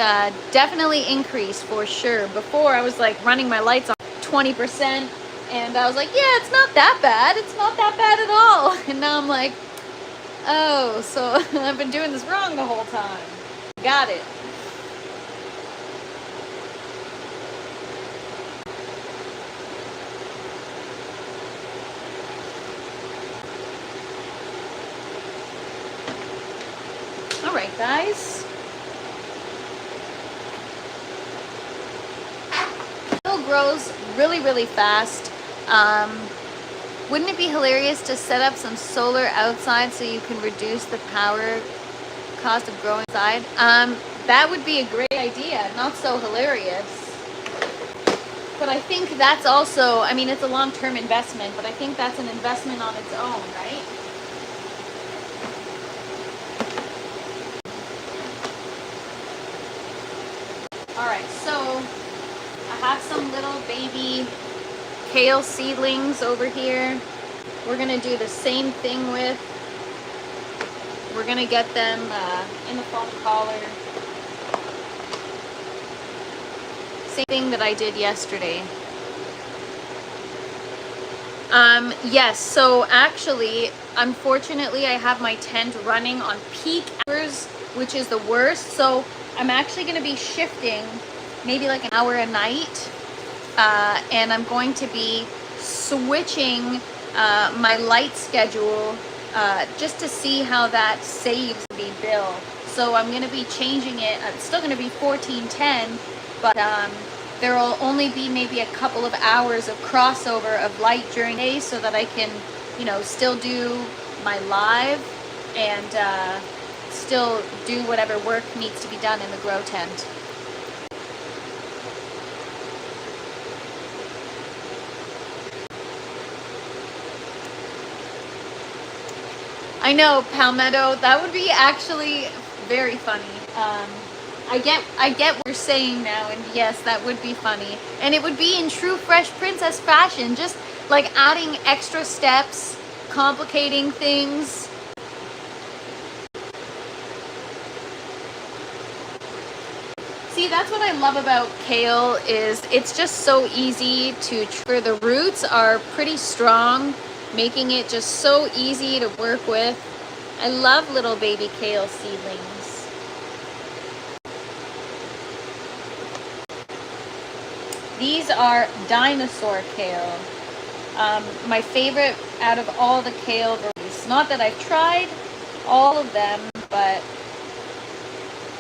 definitely increased for sure. Before I was like running my lights on 20%, and I was like, yeah, it's not that bad. It's not that bad at all. And now I'm like, oh, so I've been doing this wrong the whole time. Got it. All right, guys. Kale grows really, really fast. Wouldn't it be hilarious to set up some solar outside so you can reduce the power cost of growing inside? That would be a great idea. Not so hilarious. But I think that's also, I mean, it's a long-term investment, but I think that's an investment on its own, right? Alright, so I have some little baby kale seedlings over here. We're going to do the same thing with. We're going to get them in the foam collar. Same thing that I did yesterday. Yes, so actually, unfortunately, I have my tent running on peak hours, which is the worst. So I'm actually going to be shifting maybe like an hour a night. And I'm going to be switching my light schedule just to see how that saves the bill. So I'm going to be changing it. It's still going to be 1410, but there will only be maybe a couple of hours of crossover of light during the day so that I can, you know, still do my live and still do whatever work needs to be done in the grow tent. I know, Palmetto, that would be actually very funny. I get what you're saying now, and yes, that would be funny. And it would be in true Fresh Princess fashion, just like adding extra steps, complicating things. See, that's what I love about kale, is it's just so easy to, the roots are pretty strong, making it just so easy to work with. I love little baby kale seedlings. These are dinosaur kale. My favorite out of all the kale varieties. Not that I've tried all of them, but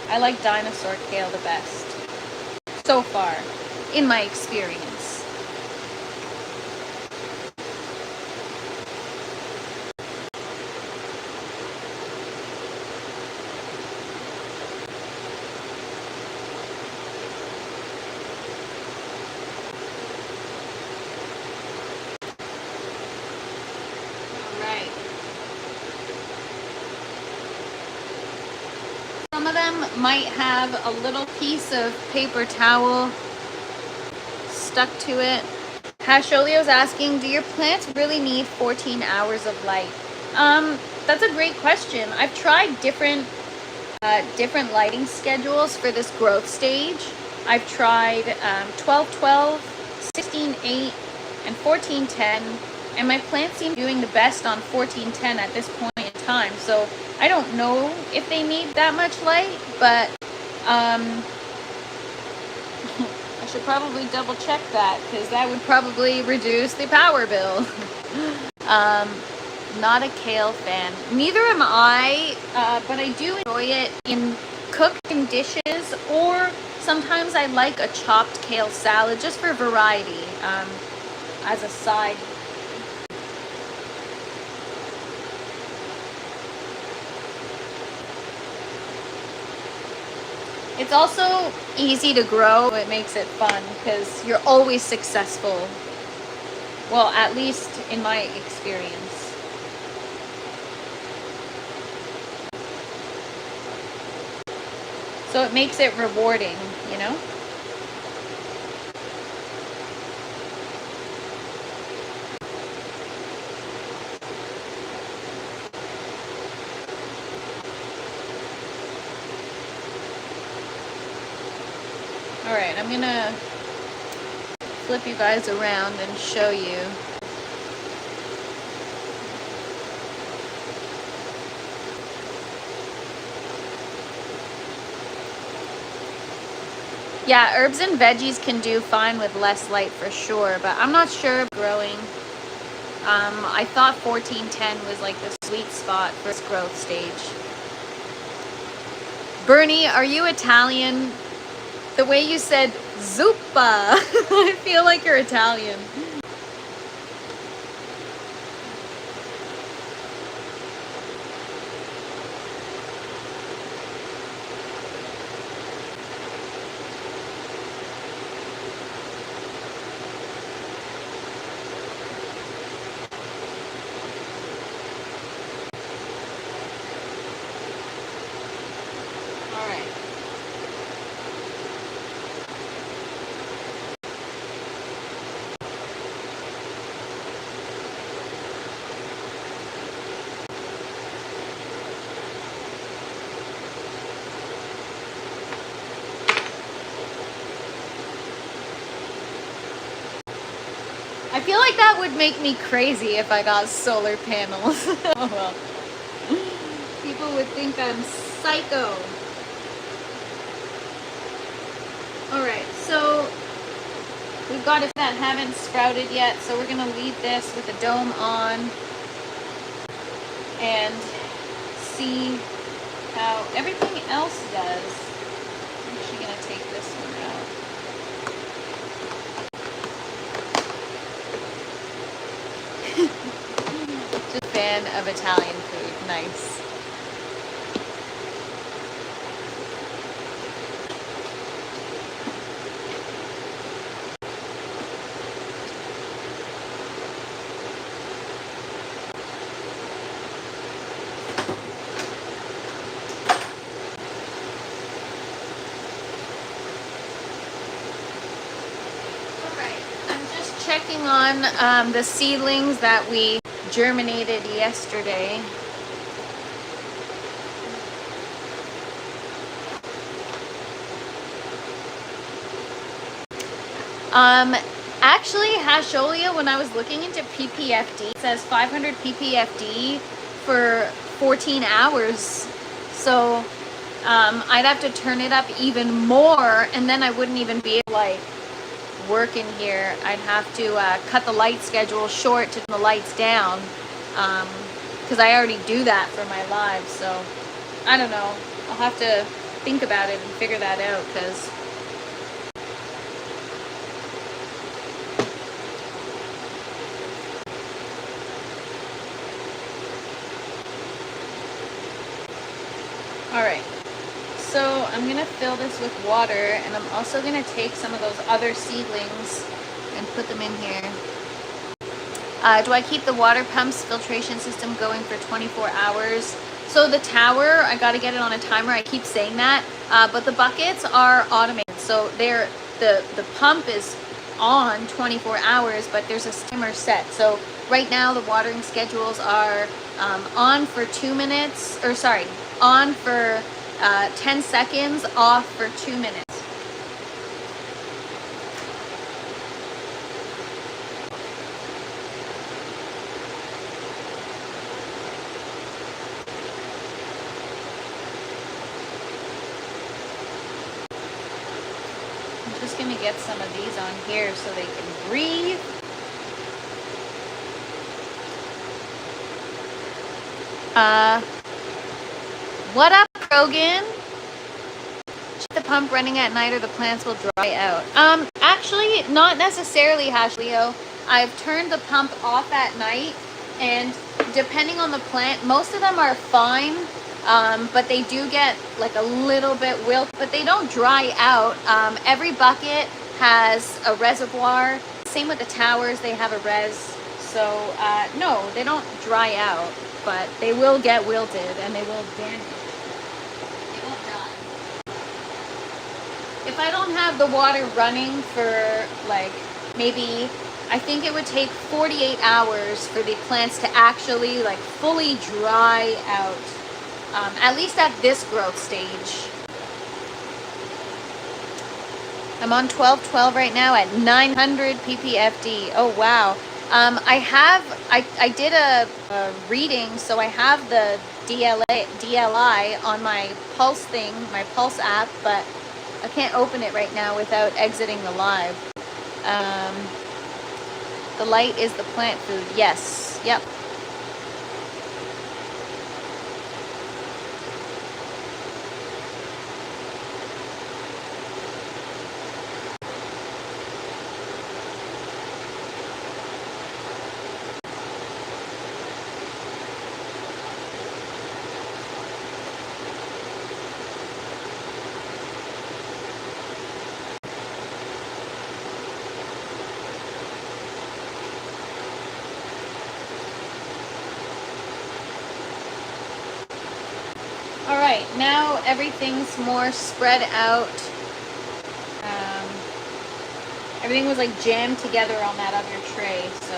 I like dinosaur kale the best so far, in my experience. Some of them might have a little piece of paper towel stuck to it. Hasholio's asking, do your plants really need 14 hours of light? That's a great question. I've tried different lighting schedules for this growth stage. I've tried 12-12, 16-8, and 14-10, and my plants seem to be doing the best on 14-10 at this point in time. So I don't know if they need that much light, but I should probably double check that, because that would probably reduce the power bill. Not a kale fan. Neither am I, but I do enjoy it in cooking dishes, or sometimes I like a chopped kale salad just for variety, as a side. It's also easy to grow. It makes it fun because you're always successful. Well, at least in my experience. So it makes it rewarding, you know? Alright, I'm gonna flip you guys around and show you. Yeah, herbs and veggies can do fine with less light for sure, but I'm not sure of growing. I thought 1410 was like the sweet spot for its growth stage. Bernie, are you Italian? The way you said zuppa, I feel like you're Italian. I feel like that would make me crazy if I got solar panels. Oh well. People would think I'm psycho. Alright, so we've got it that haven't sprouted yet, so we're gonna leave this with the dome on and see how everything else does. I'm actually gonna take this one out. Just a fan of Italian food. Nice. Checking on the seedlings that we germinated yesterday. Actually, Hasholia, when I was looking into PPFD, it says 500 PPFD for 14 hours. So I'd have to turn it up even more, and then I wouldn't even be able to, like, work in here. I'd have to cut the light schedule short to turn the lights down, because I already do that for my lives. So I don't know, I'll have to think about it and figure that out, because alright. So I'm going to fill this with water, and I'm also going to take some of those other seedlings and put them in here. Do I keep the water pump's filtration system going for 24 hours? So the tower, I got to get it on a timer. I keep saying that, but the buckets are automated. So the pump is on 24 hours, but there's a timer set. So right now the watering schedules are on for 2 minutes, or sorry, on for 10 seconds, off for 2 minutes. I'm just going to get some of these on here so they can breathe. What up, Krogan? Keep the pump running at night or the plants will dry out. Actually, not necessarily, Hashleo. I've turned the pump off at night, and depending on the plant, most of them are fine. but they do get like a little bit wilt, but they don't dry out. Every bucket has a reservoir. Same with the towers, they have a res. So no, they don't dry out, but they will get wilted and they will damage. They won't die. If I don't have the water running for like maybe, I think it would take 48 hours for the plants to actually like fully dry out. At least at this growth stage. I'm on 1212 right now at 900 ppfd. Oh wow. I did a reading, so I have the DLI on my Pulse thing, my Pulse app, but I can't open it right now without exiting the live. The light is the plant food. Yes. Yep. All right, now everything's more spread out. Everything was like jammed together on that other tray, so.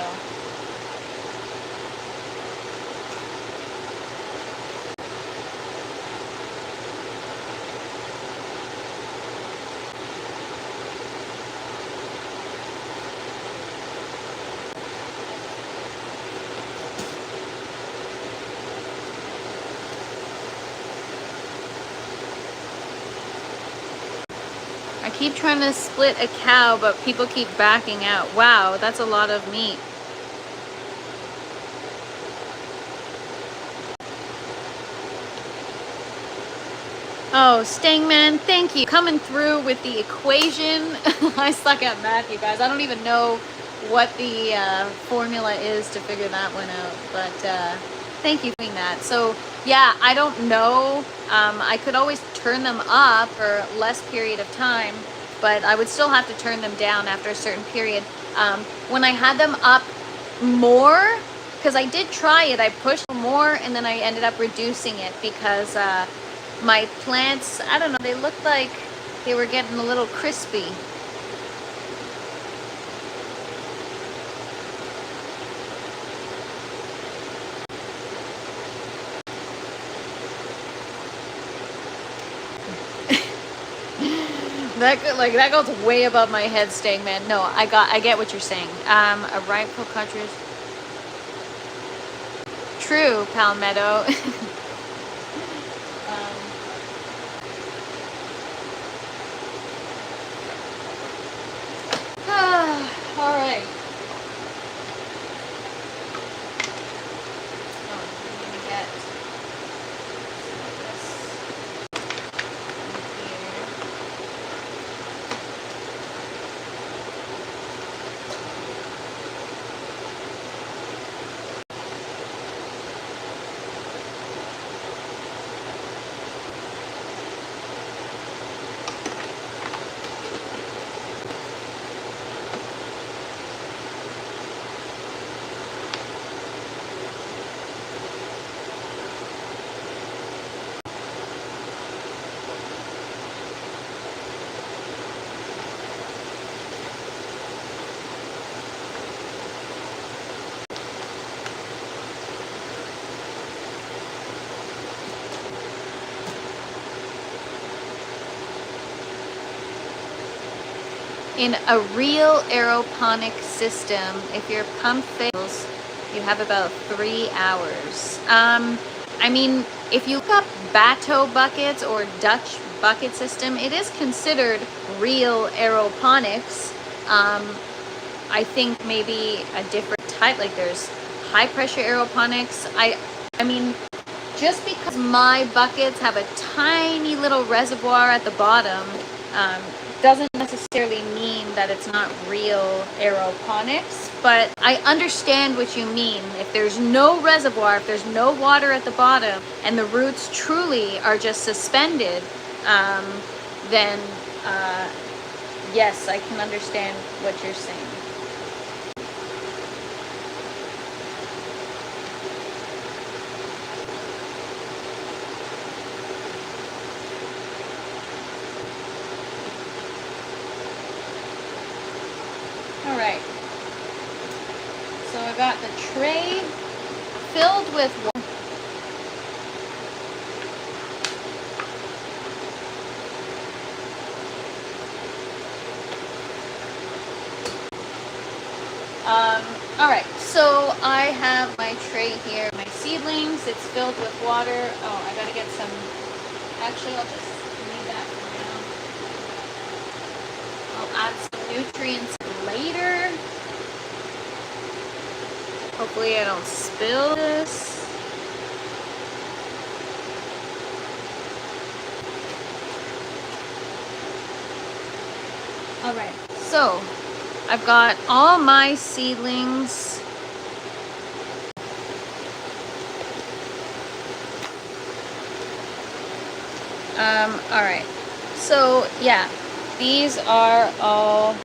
I keep trying to split a cow, but people keep backing out. Wow, that's a lot of meat. Oh, Stangman, thank you. Coming through with the equation. I suck at math, you guys. I don't even know what the formula is to figure that one out, but thank you for doing that. So yeah, I don't know. I could always turn them up for less period of time, but I would still have to turn them down after a certain period. When I had them up more, because I did try it, I pushed more and then I ended up reducing it because my plants, I don't know, they looked like they were getting a little crispy. That goes way above my head, Stangman. No, I get what you're saying. A rifle cartridge. True, Palmetto. All right. Oh, I'm gonna get this here. In a real aeroponic system, if your pump fails, you have about 3 hours. I mean, if you look up Bateau buckets or Dutch bucket system, it is considered real aeroponics. I think maybe a different type, like there's high pressure aeroponics. I mean, just because my buckets have a tiny little reservoir at the bottom, doesn't necessarily mean that it's not real aeroponics, but I understand what you mean. If there's no reservoir, if there's no water at the bottom, and the roots truly are just suspended, then yes, I can understand what you're saying. All right, so I got the tray filled with water. All right, so I have my tray here, my seedlings. It's filled with water. Oh, I gotta get some. Actually, I'll just leave that for now. I'll add some nutrients later. Hopefully I don't spill this. All right, so I've got all my seedlings. All right, so yeah, these are all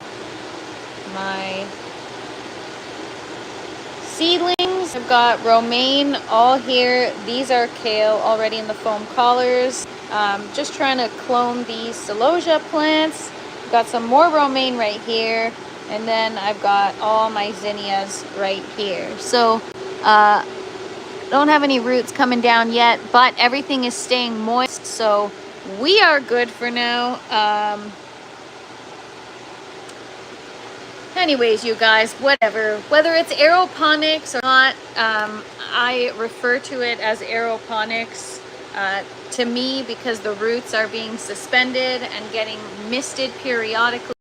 my seedlings. I've got romaine all here. These are kale already in the foam collars. Just trying to clone these celosia plants. Got some more romaine right here, and then I've got all my zinnias right here. So don't have any roots coming down yet, but everything is staying moist, so we are good for now. Anyways, you guys, whatever, whether it's aeroponics or not, I refer to it as aeroponics to me because the roots are being suspended and getting misted periodically.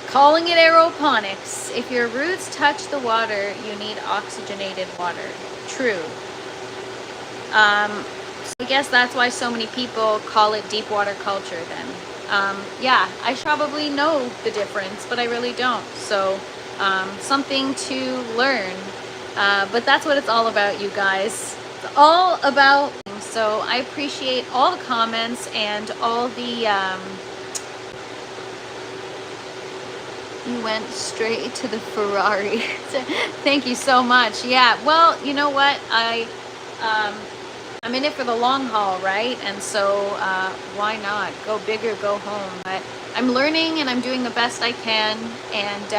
Calling it aeroponics. If your roots touch the water, you need oxygenated water. True. So I guess that's why so many people call it deep water culture then. Yeah, I probably know the difference, but I really don't. So something to learn. But that's what it's all about, you guys. It's all about. So I appreciate all the comments and all the you went straight to the Ferrari. Thank you so much. Yeah, well, you know what? I'm in it for the long haul, right? And so why not? Go big or go home. But I'm learning and I'm doing the best I can. And,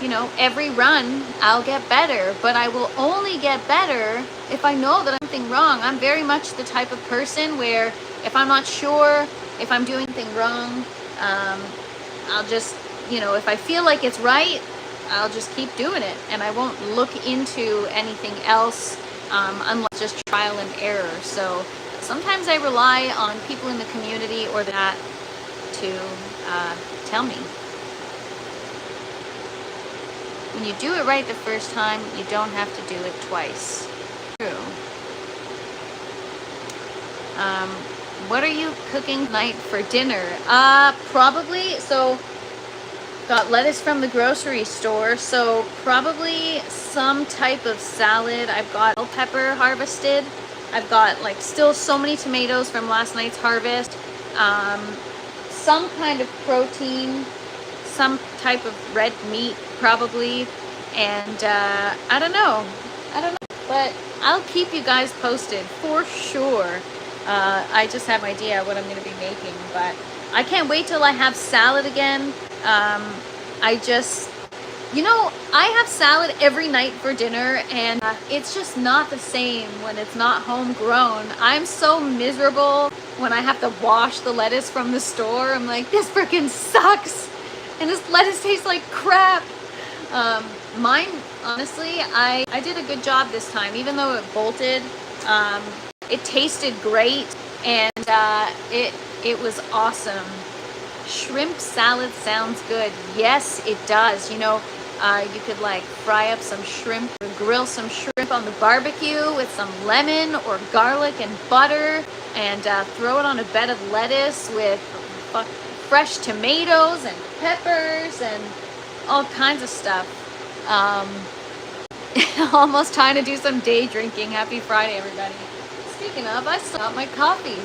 you know, every run I'll get better. But I will only get better if I know that I'm doing wrong. I'm very much the type of person where if I'm not sure if I'm doing anything wrong, I'll just, you know, if I feel like it's right, I'll just keep doing it. And I won't look into anything else unless just trial and error. So sometimes I rely on people in the community or that to tell me. When you do it right the first time, you don't have to do it twice. True. What are you cooking tonight for dinner? Probably, so got lettuce from the grocery store, so probably some type of salad. I've got bell pepper harvested. I've got like still so many tomatoes from last night's harvest. Some kind of protein, some type of red meat probably, and I don't know, but I'll keep you guys posted for sure. I just have no idea what I'm going to be making, but I can't wait till I have salad again. I just, you know, I have salad every night for dinner, and it's just not the same when it's not homegrown. I'm so miserable when I have to wash the lettuce from the store. I'm like, this freaking sucks, and this lettuce tastes like crap. Mine, honestly, I did a good job this time, even though it bolted. It tasted great, and it was awesome. Shrimp salad sounds good. Yes, it does. You know, You could like fry up some shrimp or grill some shrimp on the barbecue with some lemon or garlic and butter, and throw it on a bed of lettuce with fresh tomatoes and peppers and all kinds of stuff. Almost time to do some day drinking. Happy Friday, everybody. Speaking of, I still got my coffee.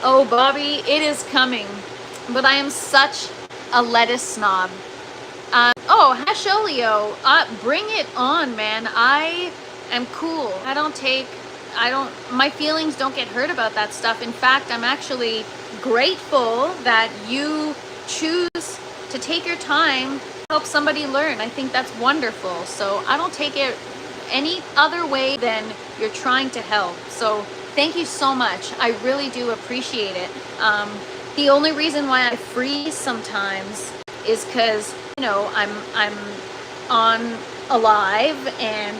Oh, Bobby, it is coming. But I am such a lettuce snob. Oh, hash oleo. Bring it on, man. I am cool. My feelings don't get hurt about that stuff. In fact, I'm actually grateful that you choose to take your time to help somebody learn. I think that's wonderful. So I don't take it any other way than you're trying to help. So thank you so much. I really do appreciate it. The only reason why I freeze sometimes is because, you know, I'm on alive, and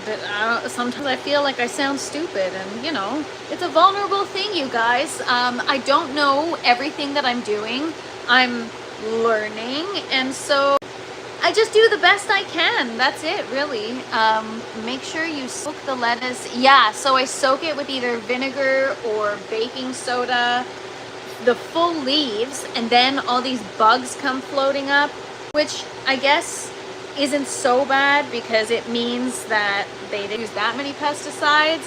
sometimes I feel like I sound stupid, and you know, it's a vulnerable thing, you guys. I don't know everything that I'm doing. I'm learning, and so I just do the best I can. That's it, really. Make sure you soak the lettuce. Yeah, so I soak it with either vinegar or baking soda, the full leaves, and then all these bugs come floating up, which I guess isn't so bad because it means that they didn't use that many pesticides.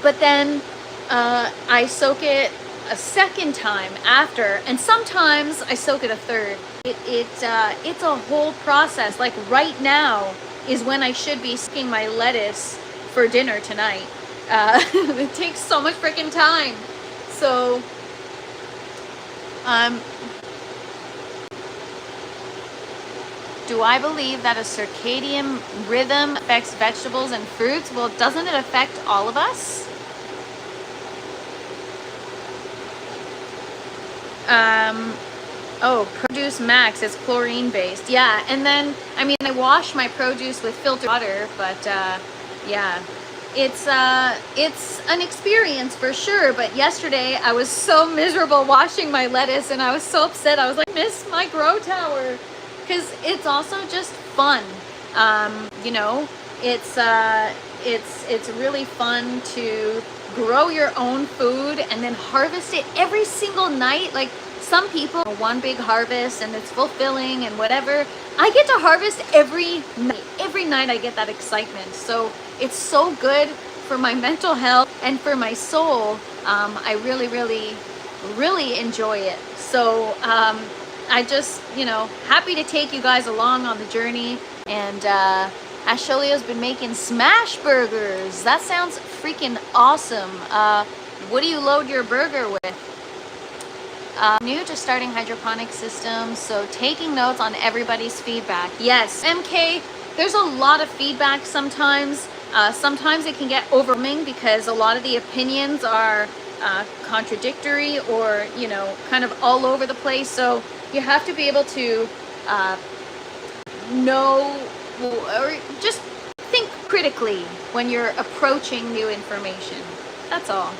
But then I soak it a second time after, and sometimes I soak it a third. It's a whole process. Like right now is when I should be soaking my lettuce for dinner tonight. It takes so much freaking time. So do I believe that a circadian rhythm affects vegetables and fruits? Well, doesn't it affect all of us? Oh, Produce Max is chlorine based. Yeah, and then, I mean, I wash my produce with filtered water, but yeah, it's an experience for sure. But yesterday I was so miserable washing my lettuce, and I was so upset. I was like, miss my grow tower, because it's also just fun. You know, it's really fun to grow your own food and then harvest it every single night. Like some people, one big harvest and it's fulfilling and whatever. I get to harvest every night. Every night I get that excitement. So it's so good for my mental health and for my soul. I really, really, really enjoy it. So I just, you know, happy to take you guys along on the journey. And Asholio's been making smash burgers. That sounds freaking awesome. What do you load your burger with? New to starting hydroponic systems, so taking notes on everybody's feedback. Yes, MK, there's a lot of feedback sometimes. Sometimes it can get overwhelming because a lot of the opinions are contradictory or, you know, kind of all over the place. So you have to be able to know or just think critically when you're approaching new information. That's all.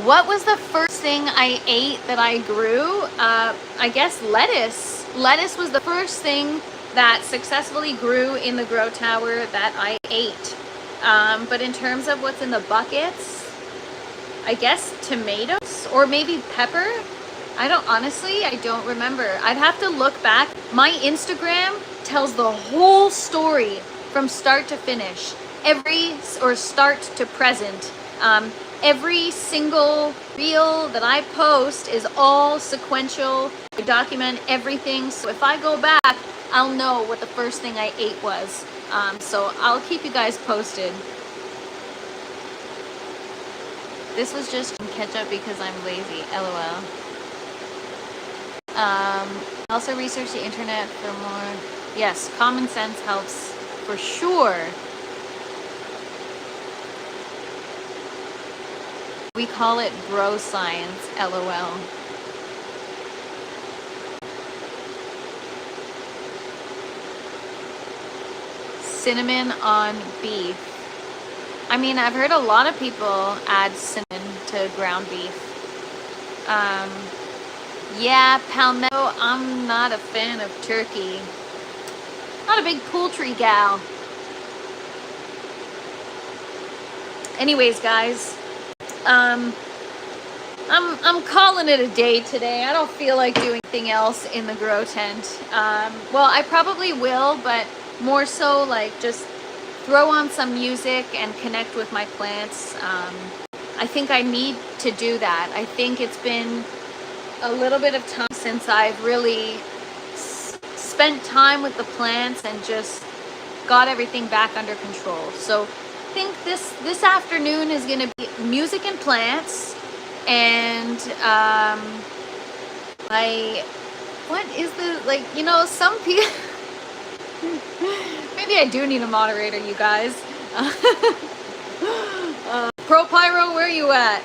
What was the first thing I ate that I grew? I guess lettuce. Lettuce was the first thing that successfully grew in the grow tower that I ate. But in terms of what's in the buckets, I guess tomatoes or maybe pepper. I don't remember. I'd have to look back. My Instagram tells the whole story from start to finish. Start to present. Every single reel that I post is all sequential. I document everything. So if I go back, I'll know what the first thing I ate was. So I'll keep you guys posted. This was just ketchup because I'm lazy. LOL. Also research the internet for more. Yes, common sense helps for sure. We call it bro science, LOL. Cinnamon on beef. I mean, I've heard a lot of people add cinnamon to ground beef. Yeah, palmetto, I'm not a fan of turkey. Not a big poultry gal. Anyways, guys, I'm calling it a day today. I don't feel like doing anything else in the grow tent. Well, I probably will, but more so like just throw on some music and connect with my plants. I think I need to do that. I think it's been a little bit of time since I've really spent time with the plants and just got everything back under control. So I think this afternoon is going to be music and plants, and what is the, like, you know, some people maybe I do need a moderator, you guys. Pro Pyro, where you at?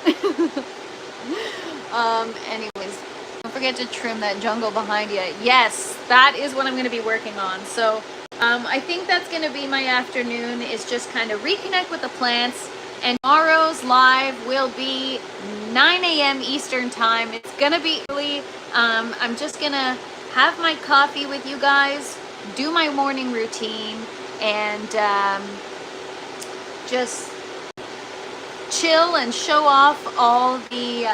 Anyways, don't forget to trim that jungle behind you. Yes, that is what I'm going to be working on. So I think that's going to be my afternoon, is just kind of reconnect with the plants. And tomorrow's live will be 9 a.m. Eastern time. It's going to be early. I'm just going to have my coffee with you guys, do my morning routine, and just chill and show off all the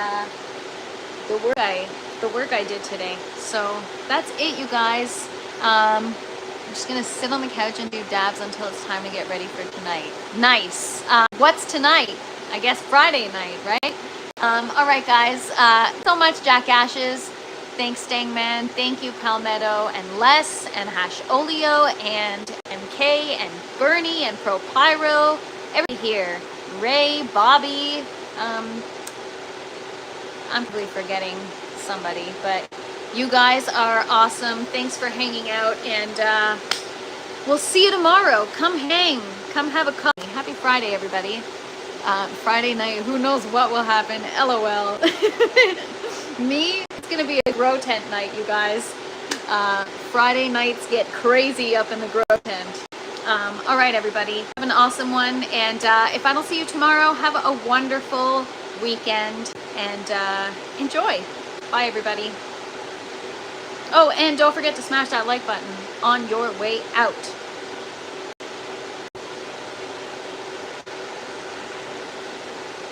work I did today. So that's it, you guys. I'm just gonna sit on the couch and do dabs until it's time to get ready for tonight. Nice. What's tonight? I guess Friday night, right? All right, guys. So much, Jack Ashes. Thanks, Stangman. Thank you, Palmetto and Les and Hash Olio and MK and Bernie and Pro Pyro. Everybody here. Ray, Bobby. I'm probably forgetting somebody, but you guys are awesome. Thanks for hanging out, and we'll see you tomorrow. Come hang. Come have a coffee. Happy Friday, everybody. Friday night, who knows what will happen. LOL. Me, it's going to be a grow tent night, you guys. Friday nights get crazy up in the grow tent. All right, everybody. Have an awesome one, and if I don't see you tomorrow, have a wonderful weekend, and enjoy. Bye, everybody. Oh, and don't forget to smash that like button on your way out.